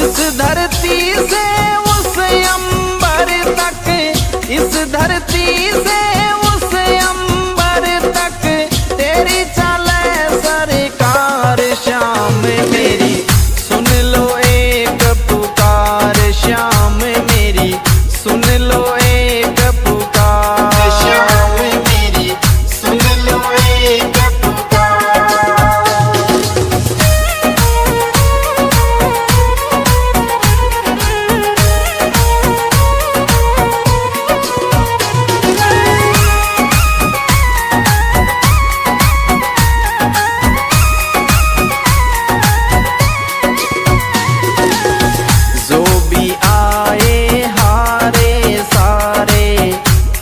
इस धरती से उस अंबर तक, इस धरती से उस अंबर तक, तेरी चले सरकार शाम मेरी, सुन लो एक पुकार शाम मेरी, सुन लो एक पुकार शाम मेरी, सुन लो एक पुकार। जो भी आए हारे सारे,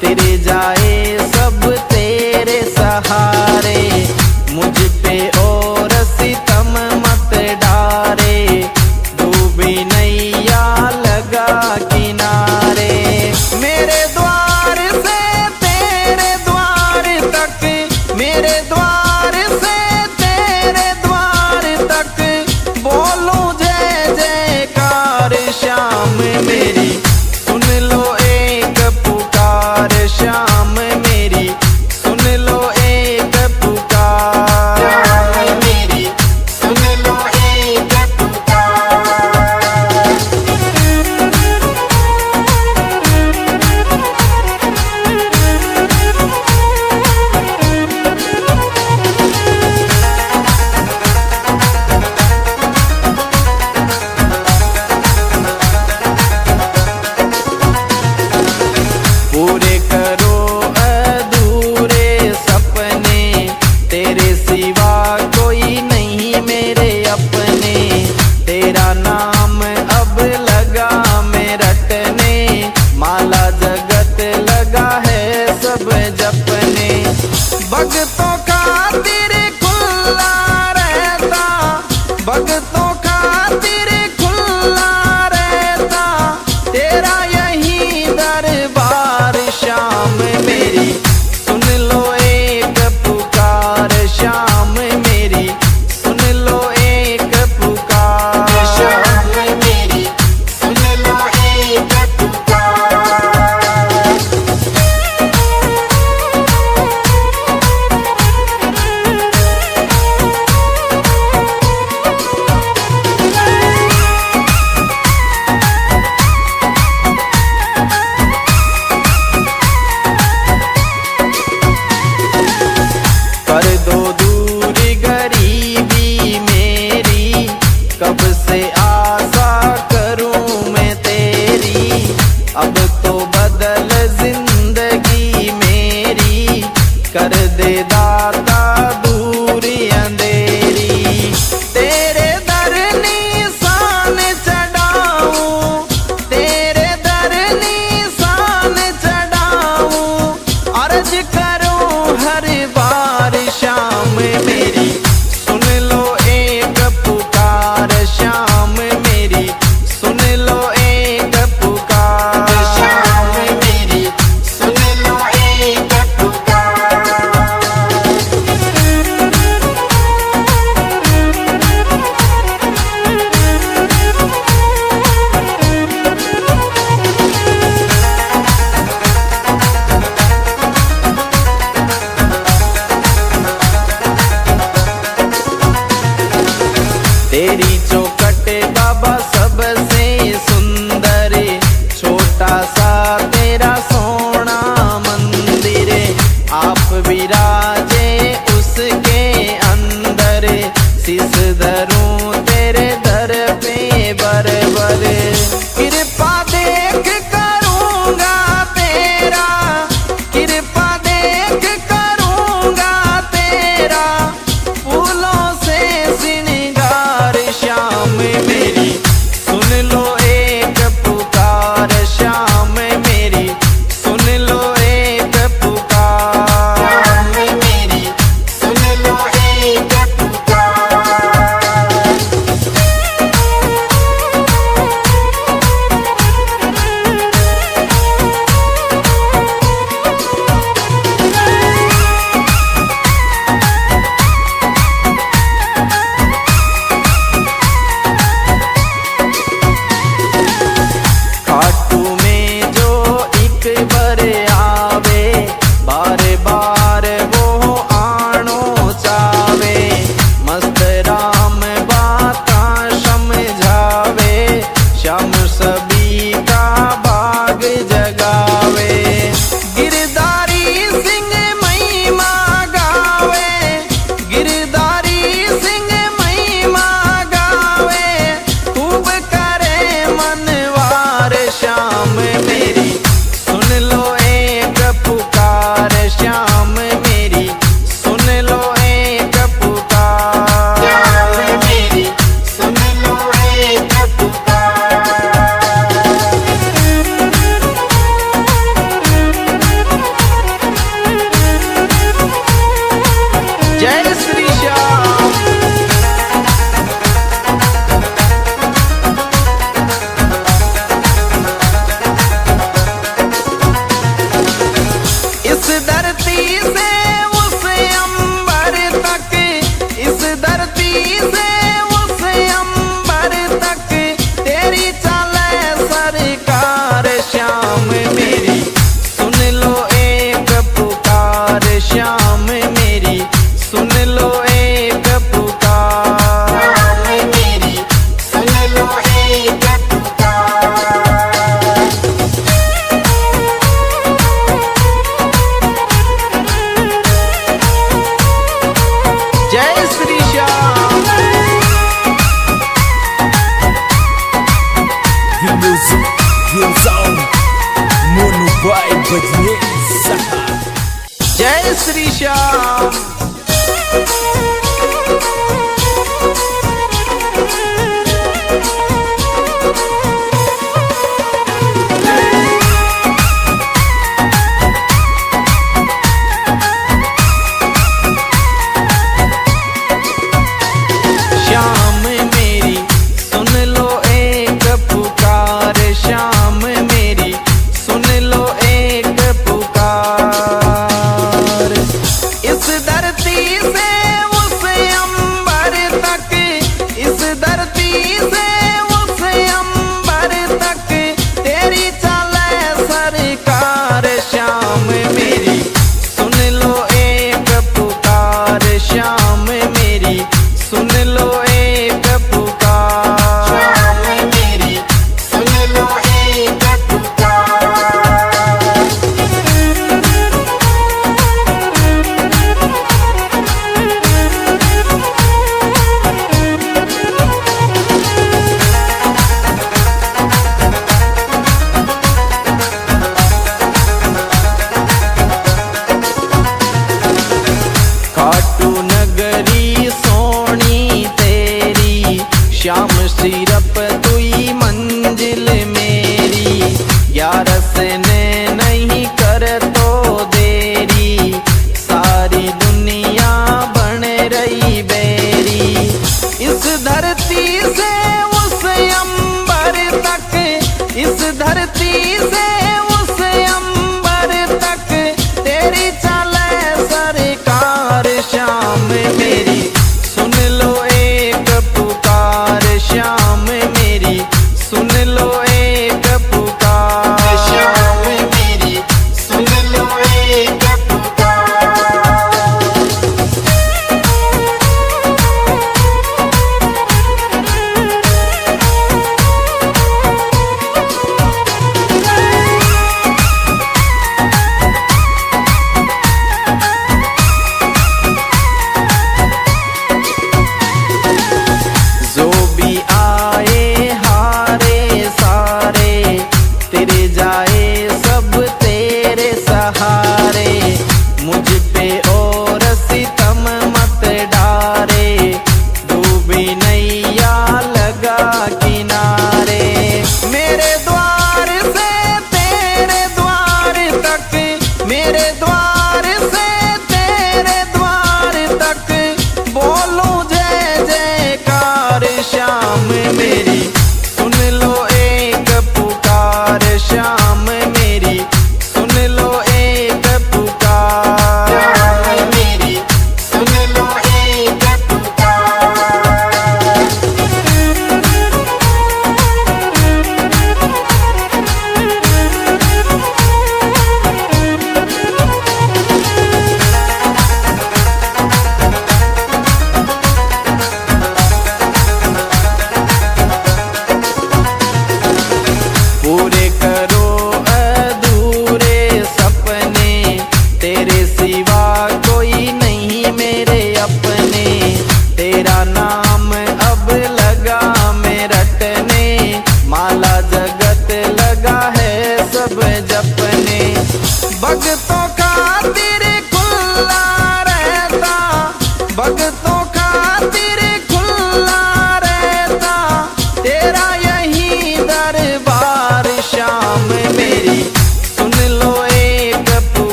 तेरे जाए सब तेरे सहारे, मुझ पे और सितम मत डारे, डूबी नैया लगा किनारे। मेरे द्वार से तेरे द्वार तक, मेरे द्वार से तेरे द्वार तक, बोलूं जय जयकार शाम मेरी, सुन लो एक पुकार शाम मेरी, सुन लो एक पुकार। शाम मेरी, सुन लो एक पुकार। से उस अंबर तक, इस धरती से उस अंबर तक तेरी चले सरकार। श्याम मेरी सुन लो एक पुकार, श्याम मेरी सुन लो एक पुकार। श्याम मेरी सुन लो एक पुकार। जय Shri Shyam. The music, the sound, Mono Boy Bajne Saha. जय श्री श्याम। श्याम मेरी सुन लो एक पुकार, श्याम मेरी सुन लो एक पुकार। इस धरती से उस अंबर तक, इस धरती से उस अंबर तक तेरी चले सरकार। श्याम मेरी सुन लो एक पुकार, श्याम मेरी सुन लो एक पुकार। श्याम मेरी सुन लो एक पुकार। खाटू नगरी सोनी तेरी, श्याम सिरप तुई मंजिल मेरी। ग्यारस ने नहीं कर तो देरी, सारी दुनिया बन रही बेरी। इस धरती से उस अंबर तक, इस धरती से उस अंबर तक तेरी चले सरकार। श्याम मेरी सुन लो एक पुकार, श्याम मेरी सुन लो एक पुकार। श्याम मेरी सुन लो एक पुकार।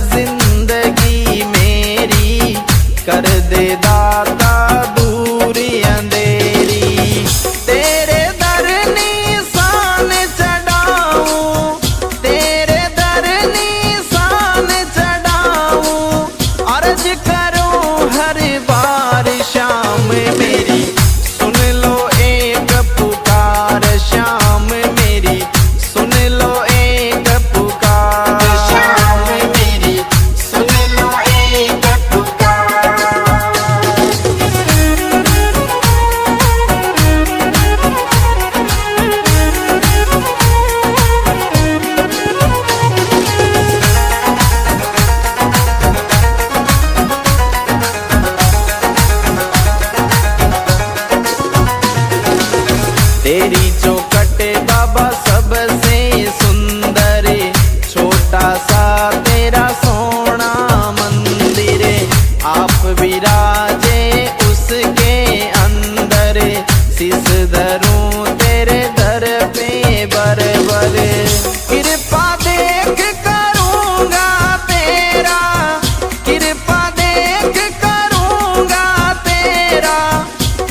जिंदगी मेरी, कर दे दाता दूर अंधेरी। तेरे दर निशान चढ़ाऊं, तेरे दर निशान चढ़ाऊं, अर्ज करूं हर बार शाम मेरी, सुन लो एक पुकार शाम मेरी, सुन लो एक पुकार शाम मेरी, सुन लो एक पुकार। तेरी चौखट बाबा सबसे सुंदर, छोटा सा तेरा सोना मंदिर, आप विराजे उसके अंदर, शीस धरूं तेरे दर पे बरबर, कृपा देख करूंगा तेरा, कृपा देख करूंगा तेरा,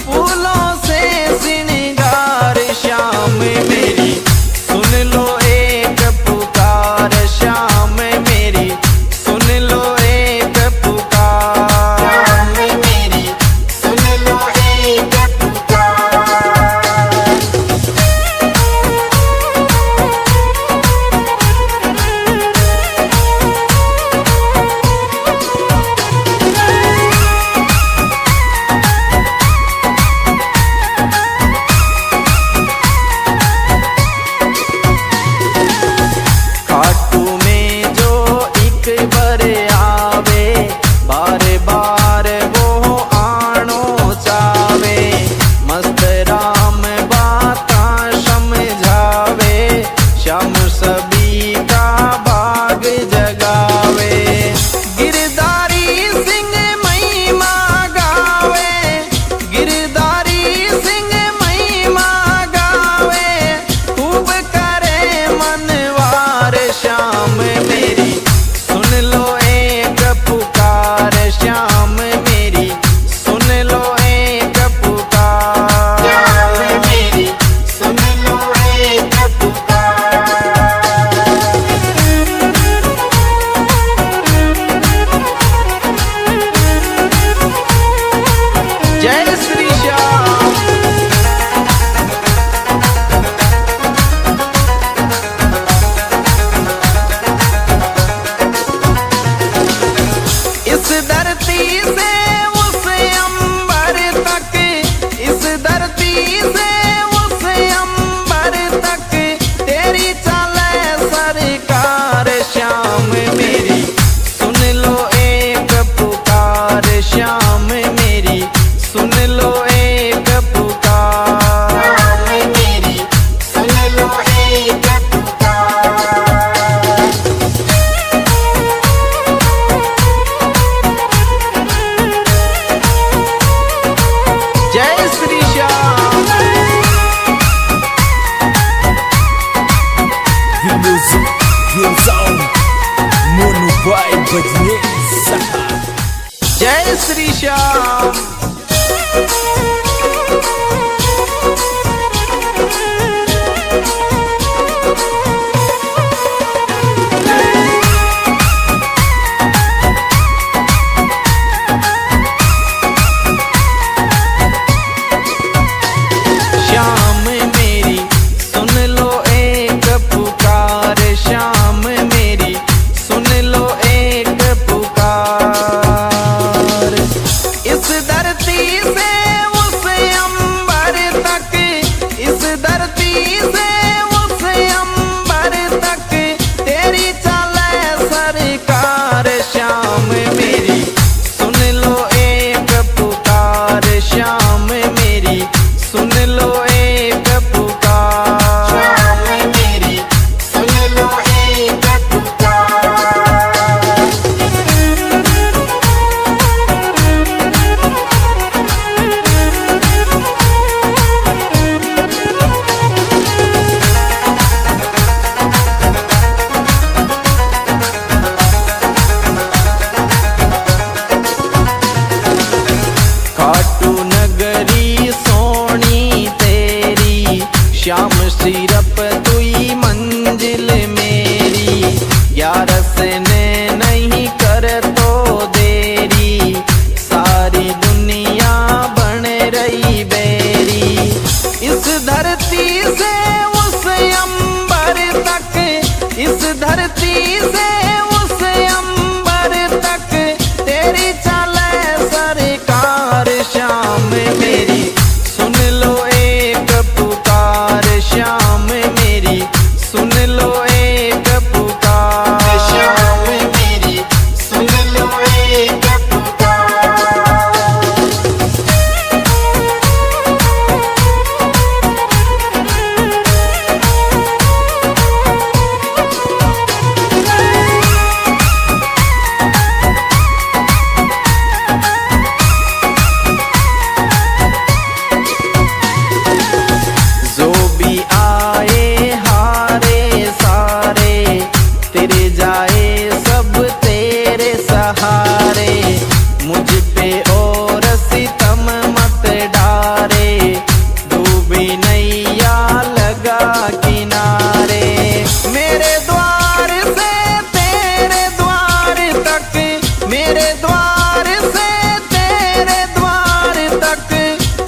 फूलों से श्रृंगार शाम मेरी, सुन लो एक पुकार शाम मेरी, सुन लो एक पुकार। शाम मेरी, सुन लो एक पुकार। खाटू में जो एक बार आवे, बार बार वो आनो चावे, मस्त राम बाता समझावे, श्याम सभी का भाग जगावे, गिरधारी सिंह महिमा गावे, गिरधारी सिंह महिमा गावे, खूब करे मनवार शाम मेरी, सुन लो एक पुकार श्याम मेरी, सुन लो एक पुकार। शाम मेरी, सुन लो एक पुकार। जय श्री श्याम। इस धरती से उस अंबर तक, इस धरती से उस अंबर तक, तेरी चले सरकार श्याम मेरी, सुन लो एक पुकार श्याम मेरी, सुन लो एक पुकार। शाम मेरी, सुन लो एक पुकार। जय Shri Shyam. The music goes on. Mono Vibe Badnez Saha. जय श्री श्याम। श्याम मेरी, सुन लो एक पुकार श्याम मेरी, सुन लो एक पुकार। इस धरती से उस अंबर तक, इस धरती से उस अंबर तक, तेरी चले सरकार श्याम मेरी, सुन लो एक पुकार श्याम मेरी, सुन लो एक पुकार। शाम मेरी, सुन लो एक पुकार। तेरे द्वार से तेरे द्वार तक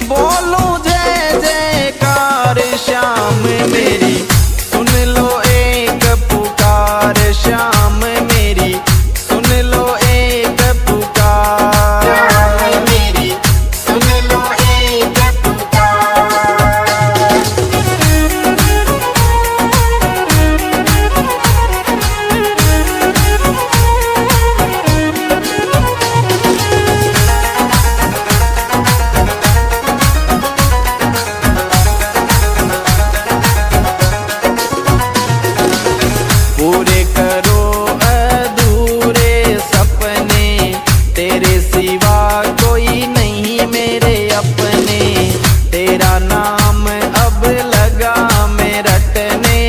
बोलूं जय जयकार श्याम मेरी सुन लो एक पुकार श्याम मेरी सुन लो एक पुकार मेरी सुन लो एक पुकार। पूरे करो अधूरे सपने तेरे सिवा कोई नहीं मेरे अपने तेरा नाम अब लगा मैं रटने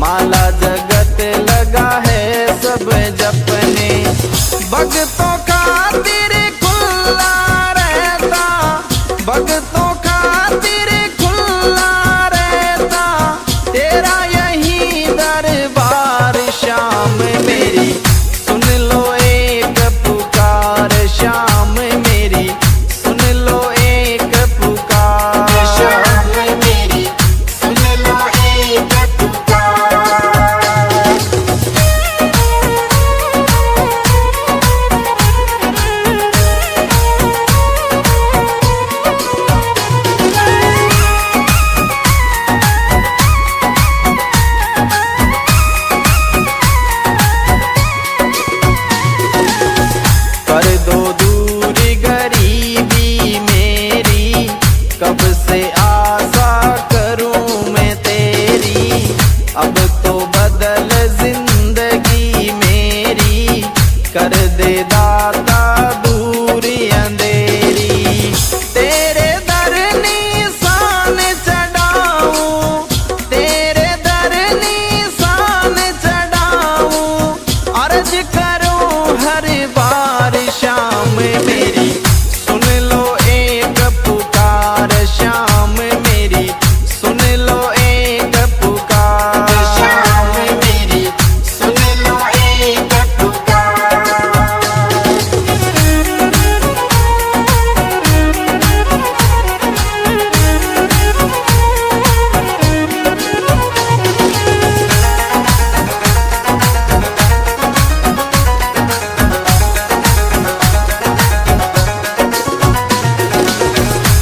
माला जगत लगा है सब जपने भक्तों का तेरे खुला रहता भक्तों का तेरे खुला रहता तेरा यही दरबार श्याम मेरी सुन लो एक पुकार श्याम मेरी सुन लो एक पुकार श्याम मेरी सुन लो एक पुकार। कर दो दूर गरीबी मेरी कब से आशा करूं मैं तेरी अब तो बदल जिंदगी मेरी कर दे दाता दूरी अंधेरी तेरे दर निशान चढ़ाऊं तेरे दर निशान चढ़ाऊं अर्ज करूं हर बार श्याम मेरी सुन लो एक पुकार श्याम मेरी सुन लो एक पुकार श्याम मेरी सुन लो एक पुकार।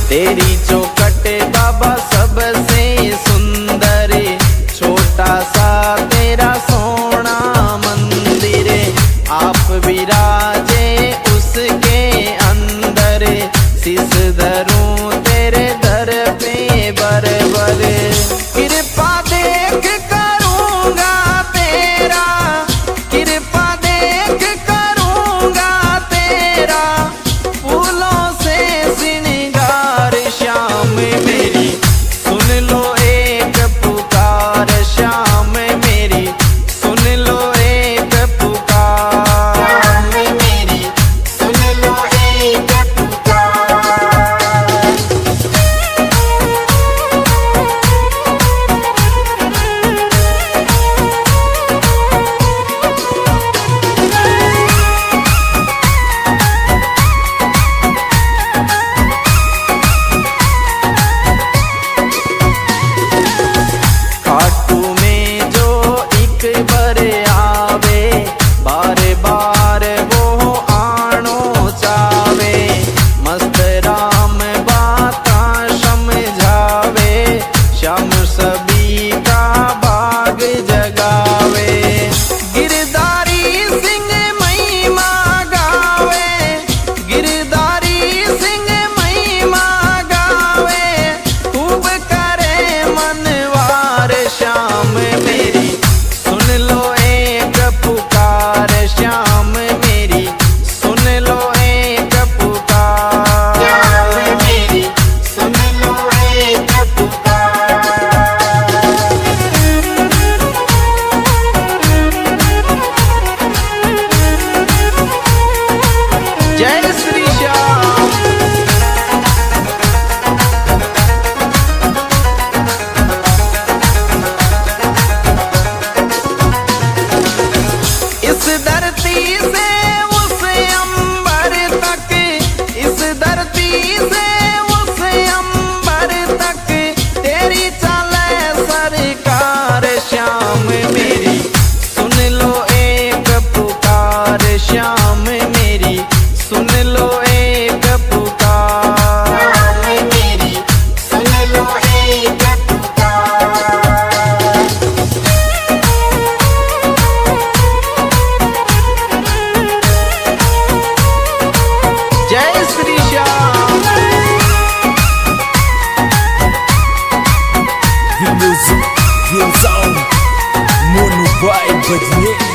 तेरी चौखट बाबा सबसे सुंदर छोटा सा तेरा सोना मंदिर आप विराजे उसके अंदर शीस धरूं तेरे दर पे बरबर कृपा देख करूंगा तेरा कृपा देख करूंगा तेरा फूलों से श्रृंगार श्याम मेरी सुन लो एक पुकार श्याम मेरी सुन लो एक पुकार श्याम मेरी सुन लो एक पुकार। भाई बजने